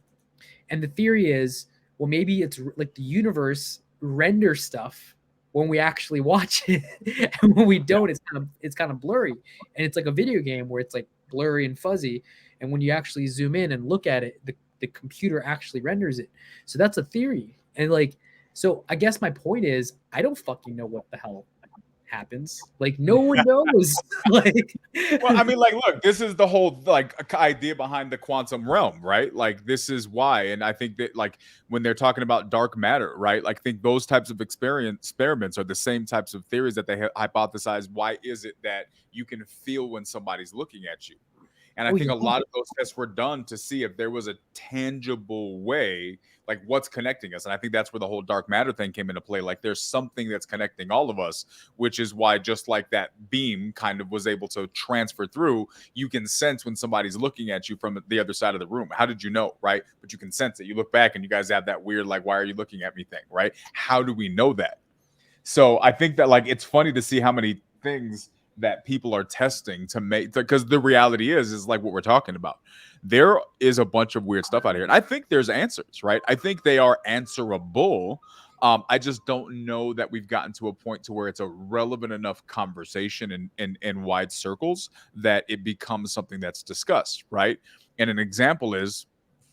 And the theory is, well, maybe it's like the universe renders stuff when we actually watch it, and when we don't, it's kind of blurry, and it's like a video game where it's like blurry and fuzzy, and when you actually zoom in and look at it, the computer actually renders it. So that's a theory, and like, so I guess my point is, I don't fucking know what the hell happens. Like, no one knows. Like,
Well, I mean, like, look, this is the whole like idea behind the quantum realm, right? Like, this is why, and I think that like when they're talking about dark matter, right? Like, I think those types of experiments are the same types of theories that they hypothesize. Why is it that you can feel when somebody's looking at you? And I
oh
think
yeah,
a lot of those tests were done to see if there was a tangible way, like what's connecting us. And I think that's where the whole dark matter thing came into play. Like there's something that's connecting all of us, which is why just like that beam kind of was able to transfer through, you can sense when somebody's looking at you from the other side of the room. How did you know, right? But you can sense it. You look back and you guys have that weird, like, why are you looking at me thing, right? How do we know that? So I think that like it's funny to see how many things that people are testing to make, because the reality is like what we're talking about. There is a bunch of weird stuff out here, and I think there's answers, right? I think they are answerable. I just don't know that we've gotten to a point to where it's a relevant enough conversation in wide circles that it becomes something that's discussed, right? And an example is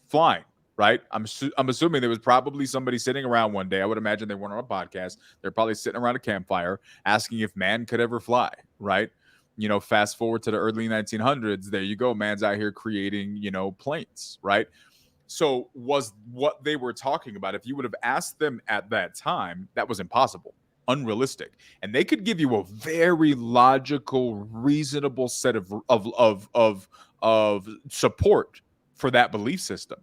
flying, right? I'm assuming there was probably somebody sitting around one day. I would imagine they weren't on a podcast. They're probably sitting around a campfire asking if man could ever fly, right? You know, fast forward to the early 1900s. There you go. Man's out here creating, planes, right? So was what they were talking about, if you would have asked them at that time, that was impossible, unrealistic. And they could give you a very logical, reasonable set of support for that belief system,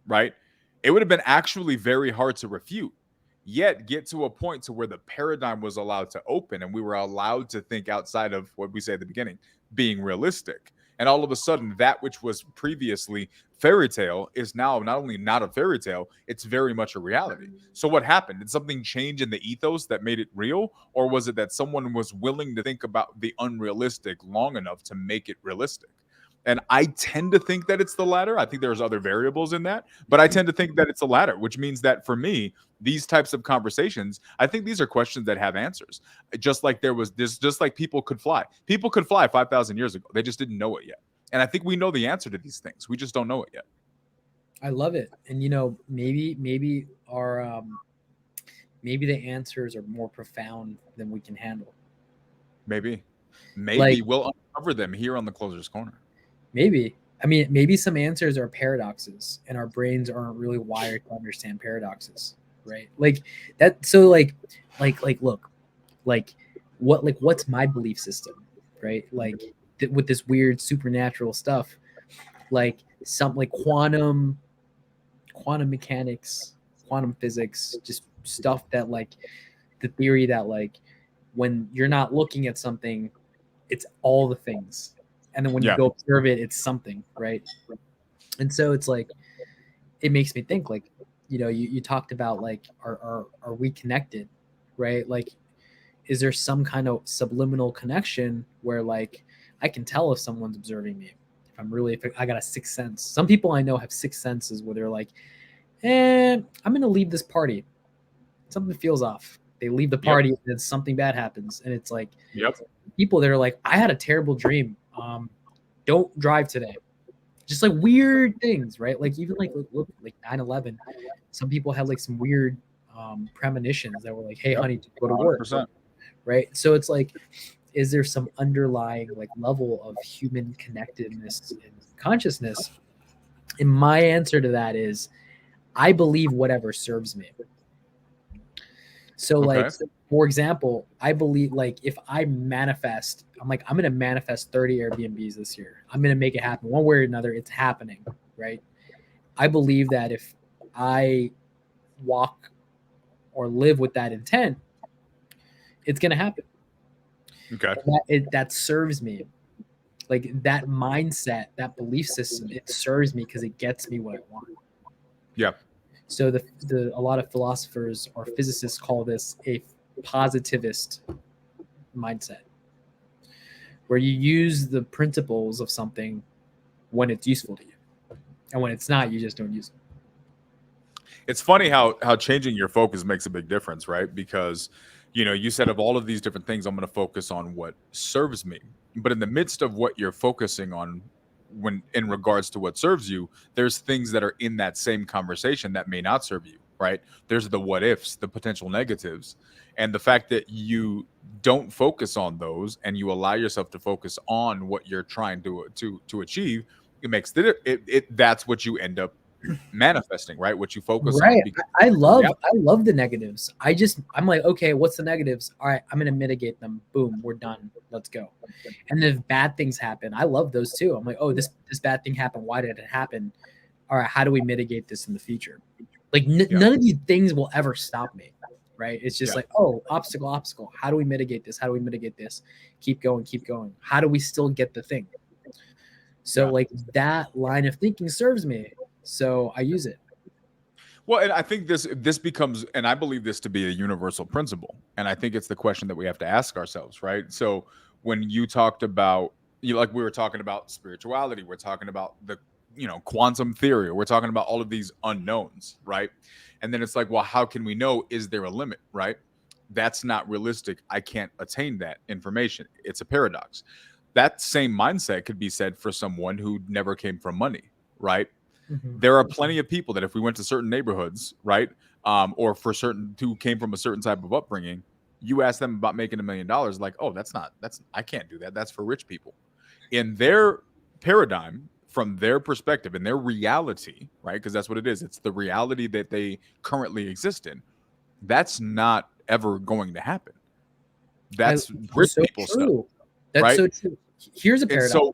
right? It would have been actually very hard to refute, yet get to a point to where the paradigm was allowed to open and we were allowed to think outside of what we say at the beginning, being realistic. And all of a sudden, that which was previously fairy tale is now not only not a fairy tale, it's very much a reality. So what happened? Did something change in the ethos that made it real? Or was it that someone was willing to think about the unrealistic long enough to make it realistic? And I tend to think that it's the latter. I think there's other variables in that, but I tend to think that it's the latter, which means that for me, these types of conversations, I think these are questions that have answers. Just like there was this, just like people could fly. People could fly 5,000 years ago. They just didn't know it yet. And I think we know the answer to these things. We just don't know it yet.
I love it. And maybe our maybe the answers are more profound than we can handle.
Maybe
Like
we'll uncover them here on the Closer's Corner.
maybe. I mean, maybe some answers are paradoxes and our brains aren't really wired to understand paradoxes, right? Like that. So look, like what's my belief system, right? Like with this weird supernatural stuff, like some like quantum mechanics, quantum physics, just stuff that like the theory that like when you're not looking at something, it's all the things. And then when you go observe it, it's something, right? And so it's like it makes me think like, you talked about like are we connected, right? Like is there some kind of subliminal connection where like I can tell if someone's observing me? If I got a sixth sense. Some people I know have sixth senses where they're like, I'm gonna leave this party. Something feels off. They leave the party and then something bad happens. And it's like people that are like, I had a terrible dream. Don't drive today. Just like weird things, right? Like even like 9/11, some people had like some weird premonitions that were like, hey honey, go to work. 100%. Right. So it's like, is there some underlying like level of human connectedness and consciousness? And my answer to that is I believe whatever serves me. So like, for example, I believe like if I manifest, I'm like, I'm going to manifest 30 Airbnbs this year. I'm going to make it happen one way or another. It's happening. Right. I believe that if I walk or live with that intent, it's going to happen.
Okay.
That serves me. Like that mindset, that belief system, it serves me because it gets me what I want.
Yeah.
So a lot of philosophers or physicists call this a positivist mindset, where you use the principles of something when it's useful to you, and when it's not, you just don't use it.
It's funny how changing your focus makes a big difference, right? Because you said of all of these different things, I'm going to focus on what serves me. But in the midst of what you're focusing on, when in regards to what serves you, there's things that are in that same conversation that may not serve you, right? There's the what ifs, the potential negatives, and the fact that you don't focus on those and you allow yourself to focus on what you're trying to achieve, it makes that's what you end up manifesting, right? What you focus on.
I love the negatives. I'm like, okay, what's the negatives? All right, I'm gonna mitigate them. Boom, we're done. Let's go. And if bad things happen, I love those too. I'm like, oh, this bad thing happened. Why did it happen? All right, how do we mitigate this in the future? Like none of these things will ever stop me, right? It's just like, oh, obstacle. How do we mitigate this? How do we mitigate this? Keep going. How do we still get the thing? So like that line of thinking serves me. So I use it.
Well, and I think this becomes, and I believe this to be a universal principle. And I think it's the question that we have to ask ourselves, right? So when you talked about, like we were talking about spirituality, we're talking about the, quantum theory, we're talking about all of these unknowns, right? And then it's like, well, how can we know? Is there a limit, right? That's not realistic. I can't attain that information. It's a paradox. That same mindset could be said for someone who never came from money, right? Mm-hmm. There are plenty of people that if we went to certain neighborhoods, right, or for certain who came from a certain type of upbringing, you ask them about making $1 million, like, oh, I can't do that. That's for rich people. In their paradigm, from their perspective, in their reality, right, because that's what it is. It's the reality that they currently exist in. That's not ever going to happen. That's rich people stuff.
That's right? So true. Here's a paradox. So,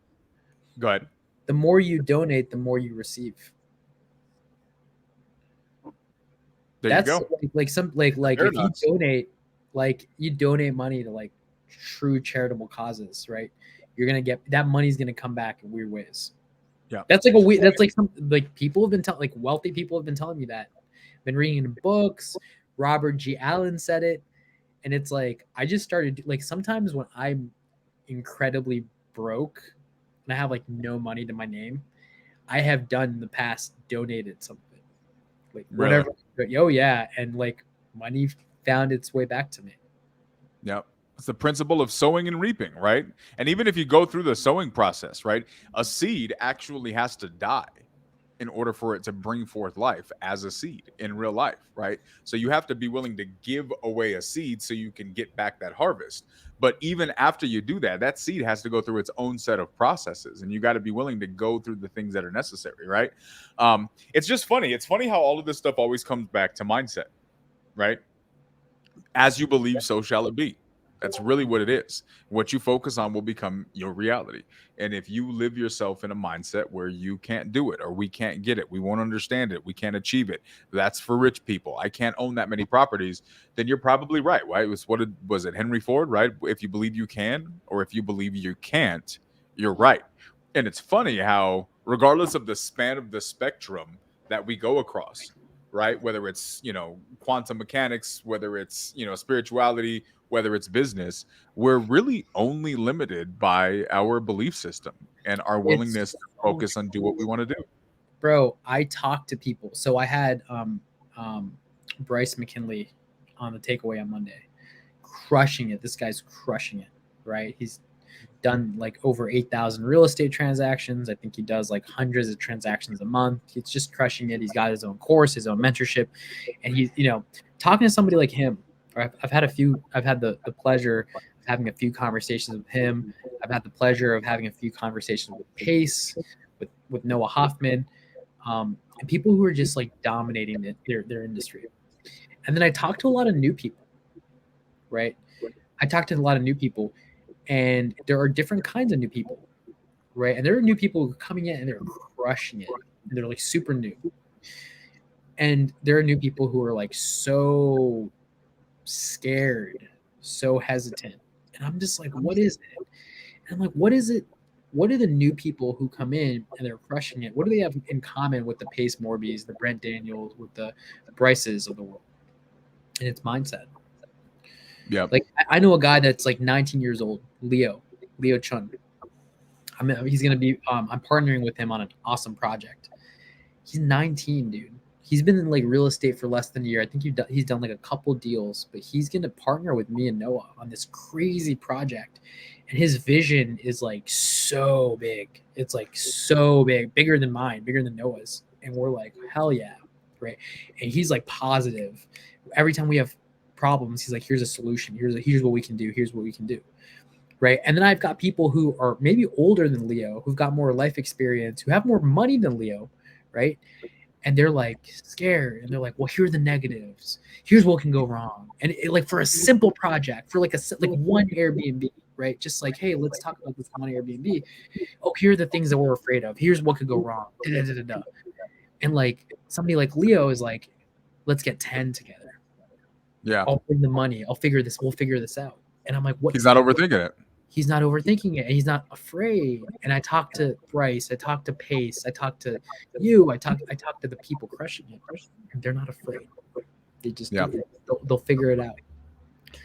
go ahead.
The more you donate, the more you receive.
There you go.
Like if you donate money to like true charitable causes, right? you're gonna get that money's gonna come back in weird ways.
Yeah.
That's like a weird. That's like some like people have been telling, like wealthy people have been telling me that. Been reading in books. Robert G. Allen said it, and it's like I just started like sometimes when I'm incredibly broke and I have like no money to my name, I have done in the past donated something, like
Really?
whatever. Oh yeah, and like money found its way back to me.
Yep. It's the principle of sowing and reaping, right? And even if you go through the sowing process, right, a seed actually has to die in order for it to bring forth life as a seed in real life, right? So you have to be willing to give away a seed so you can get back that harvest. But even after you do that, that seed has to go through its own set of processes, and you got to be willing to go through the things that are necessary, right? It's just funny. It's funny how all of this stuff always comes back to mindset, right? As you believe, so shall it be. That's really what it is. What you focus on will become your reality. And if you live yourself in a mindset where you can't do it or we can't get it, we won't understand it, we can't achieve it, that's for rich people. I can't own that many properties, then you're probably right. Right? It was it Henry Ford, right? If you believe you can or if you believe you can't, you're right. And it's funny how regardless of the span of the spectrum that we go across, right? Whether it's, quantum mechanics, whether it's, spirituality, whether it's business, we're really only limited by our belief system and our
It's
willingness to
so
focus on do what we want to do.
bro. I talk to people. So I had um Bryce McKinley on the takeaway on Monday, crushing it. This guy's crushing it, right? He's done like over 8,000 real estate transactions. I think he does like hundreds of transactions a month. He's just crushing it. He's got his own course, his own mentorship, and he's talking to somebody like him. I've had the pleasure of having a few conversations with him. I've had the pleasure of having a few conversations with Pace, with Noah Hoffman, and people who are just like dominating their industry. And then I talk to a lot of new people, right? I talk to a lot of new people, and there are different kinds of new people, right? And there are new people who are coming in and they're crushing it, and they're like super new. And there are new people who are like so scared, so hesitant, and I'm just like, what is it? And I'm like, what is it? What are the new people who come in and they're crushing it? What do they have in common with the Pace Morbies, the Brent Daniels, with the Bryces of the world? And it's mindset.
Yep.
Like I know a guy that's like 19 years old, Leo Chun. He's gonna be. I'm partnering with him on an awesome project. He's 19, dude. He's been in like real estate for less than a year. I think he's done like a couple deals, but he's gonna partner with me and Noah on this crazy project. And his vision is like so big. It's like so big, bigger than mine, bigger than Noah's. And we're like, hell yeah, right? And he's like positive. Every time we have problems, he's like, here's a solution. Here's what we can do. Here's what we can do. Right. And then I've got people who are maybe older than Leo, who've got more life experience, who have more money than Leo, right? And they're like scared, and they're like, well, here are the negatives. Here's what can go wrong. And like for a simple project, for like one Airbnb, right? Just like, hey, let's talk about this one Airbnb. Oh, here are the things that we're afraid of. Here's what could go wrong. Da, da, da, da. And like somebody like Leo is like, let's get 10 together.
Yeah.
I'll bring the money. We'll figure this out. And I'm like, what?
He's not overthinking it.
He's not overthinking it, and he's not afraid. And I talk to Bryce, I talk to Pace, I talk to you, I talk to the people crushing it, and they're not afraid. They just do it. They'll figure it out.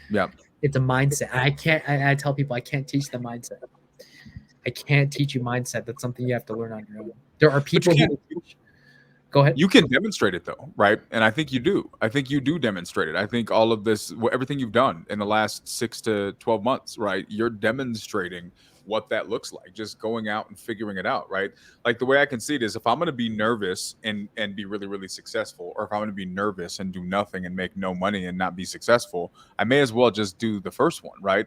Yeah.
It's a mindset. I tell people I can't teach the mindset. I can't teach you mindset. That's something you have to learn on your own. There are people who go ahead.
You can demonstrate it though, right? And I think you do. I think you do demonstrate it. I think all of this, everything you've done in the last 6 to 12 months, right? You're demonstrating what that looks like, just going out and figuring it out, right? Like the way I can see it is if I'm going to be nervous and be really, really successful, or if I'm going to be nervous and do nothing and make no money and not be successful, I may as well just do the first one, right?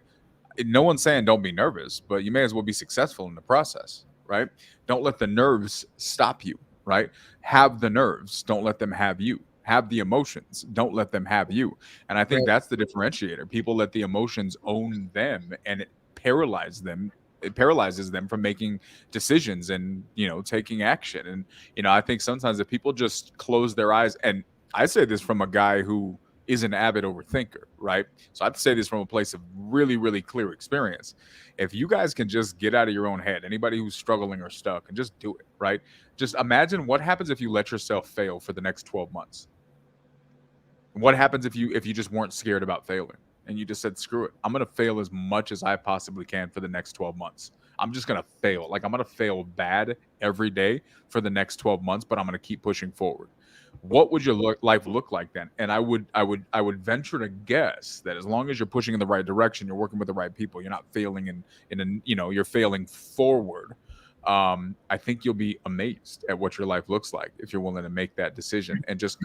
No one's saying don't be nervous, but you may as well be successful in the process, right? Don't let the nerves stop you, right? Have the nerves, don't let them have you. Have the emotions, don't let them have you. And I think that's the differentiator. People let the emotions own them, and it paralyzes them. It paralyzes them from making decisions and taking action. And I think sometimes if people just close their eyes, and I say this from a guy who is an avid overthinker, right? So I have to say this from a place of really, really clear experience. If you guys can just get out of your own head, anybody who's struggling or stuck, and just do it, right? Just imagine what happens if you let yourself fail for the next 12 months. What happens if you just weren't scared about failing and you just said, screw it, I'm gonna fail as much as I possibly can for the next 12 months. I'm just gonna fail. Like I'm gonna fail bad every day for the next 12 months, but I'm gonna keep pushing forward. What would your life look like then? And I would venture to guess that as long as you're pushing in the right direction, you're working with the right people, you're not failing in a you're failing forward. I think you'll be amazed at what your life looks like if you're willing to make that decision and just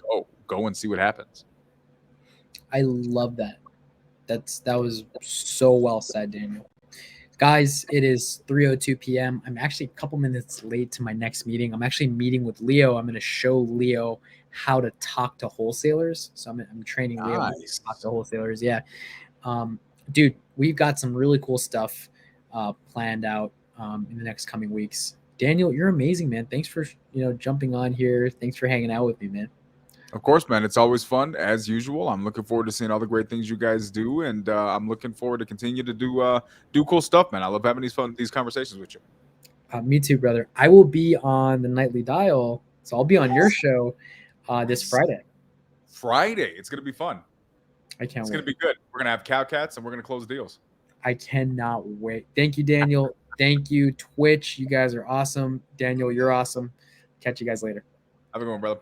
go and see what happens.
I love that. That was so well said, Daniel. Guys, it is 3:02 p.m. I'm actually a couple minutes late to my next meeting. I'm actually meeting with Leo. I'm going to show Leo how to talk to wholesalers. So I'm training Leo how to talk to wholesalers. Yeah. Dude, we've got some really cool stuff planned out in the next coming weeks. Daniel, you're amazing, man. Thanks for jumping on here. Thanks for hanging out with me, man.
Of course, man. It's always fun as usual. I'm looking forward to seeing all the great things you guys do, and I'm looking forward to continue to do cool stuff, man. I love having these conversations with you.
Me too, brother. I will be on the Nightly Dial, so I'll be on your show this Friday.
Friday, it's gonna be fun.
I can't
It's
wait.
gonna be good. We're gonna have cow cats, and we're gonna close deals.
I cannot wait. Thank you, Daniel. Thank you, Twitch. You guys are awesome. Daniel, you're awesome. Catch you guys later.
Have a good one, brother.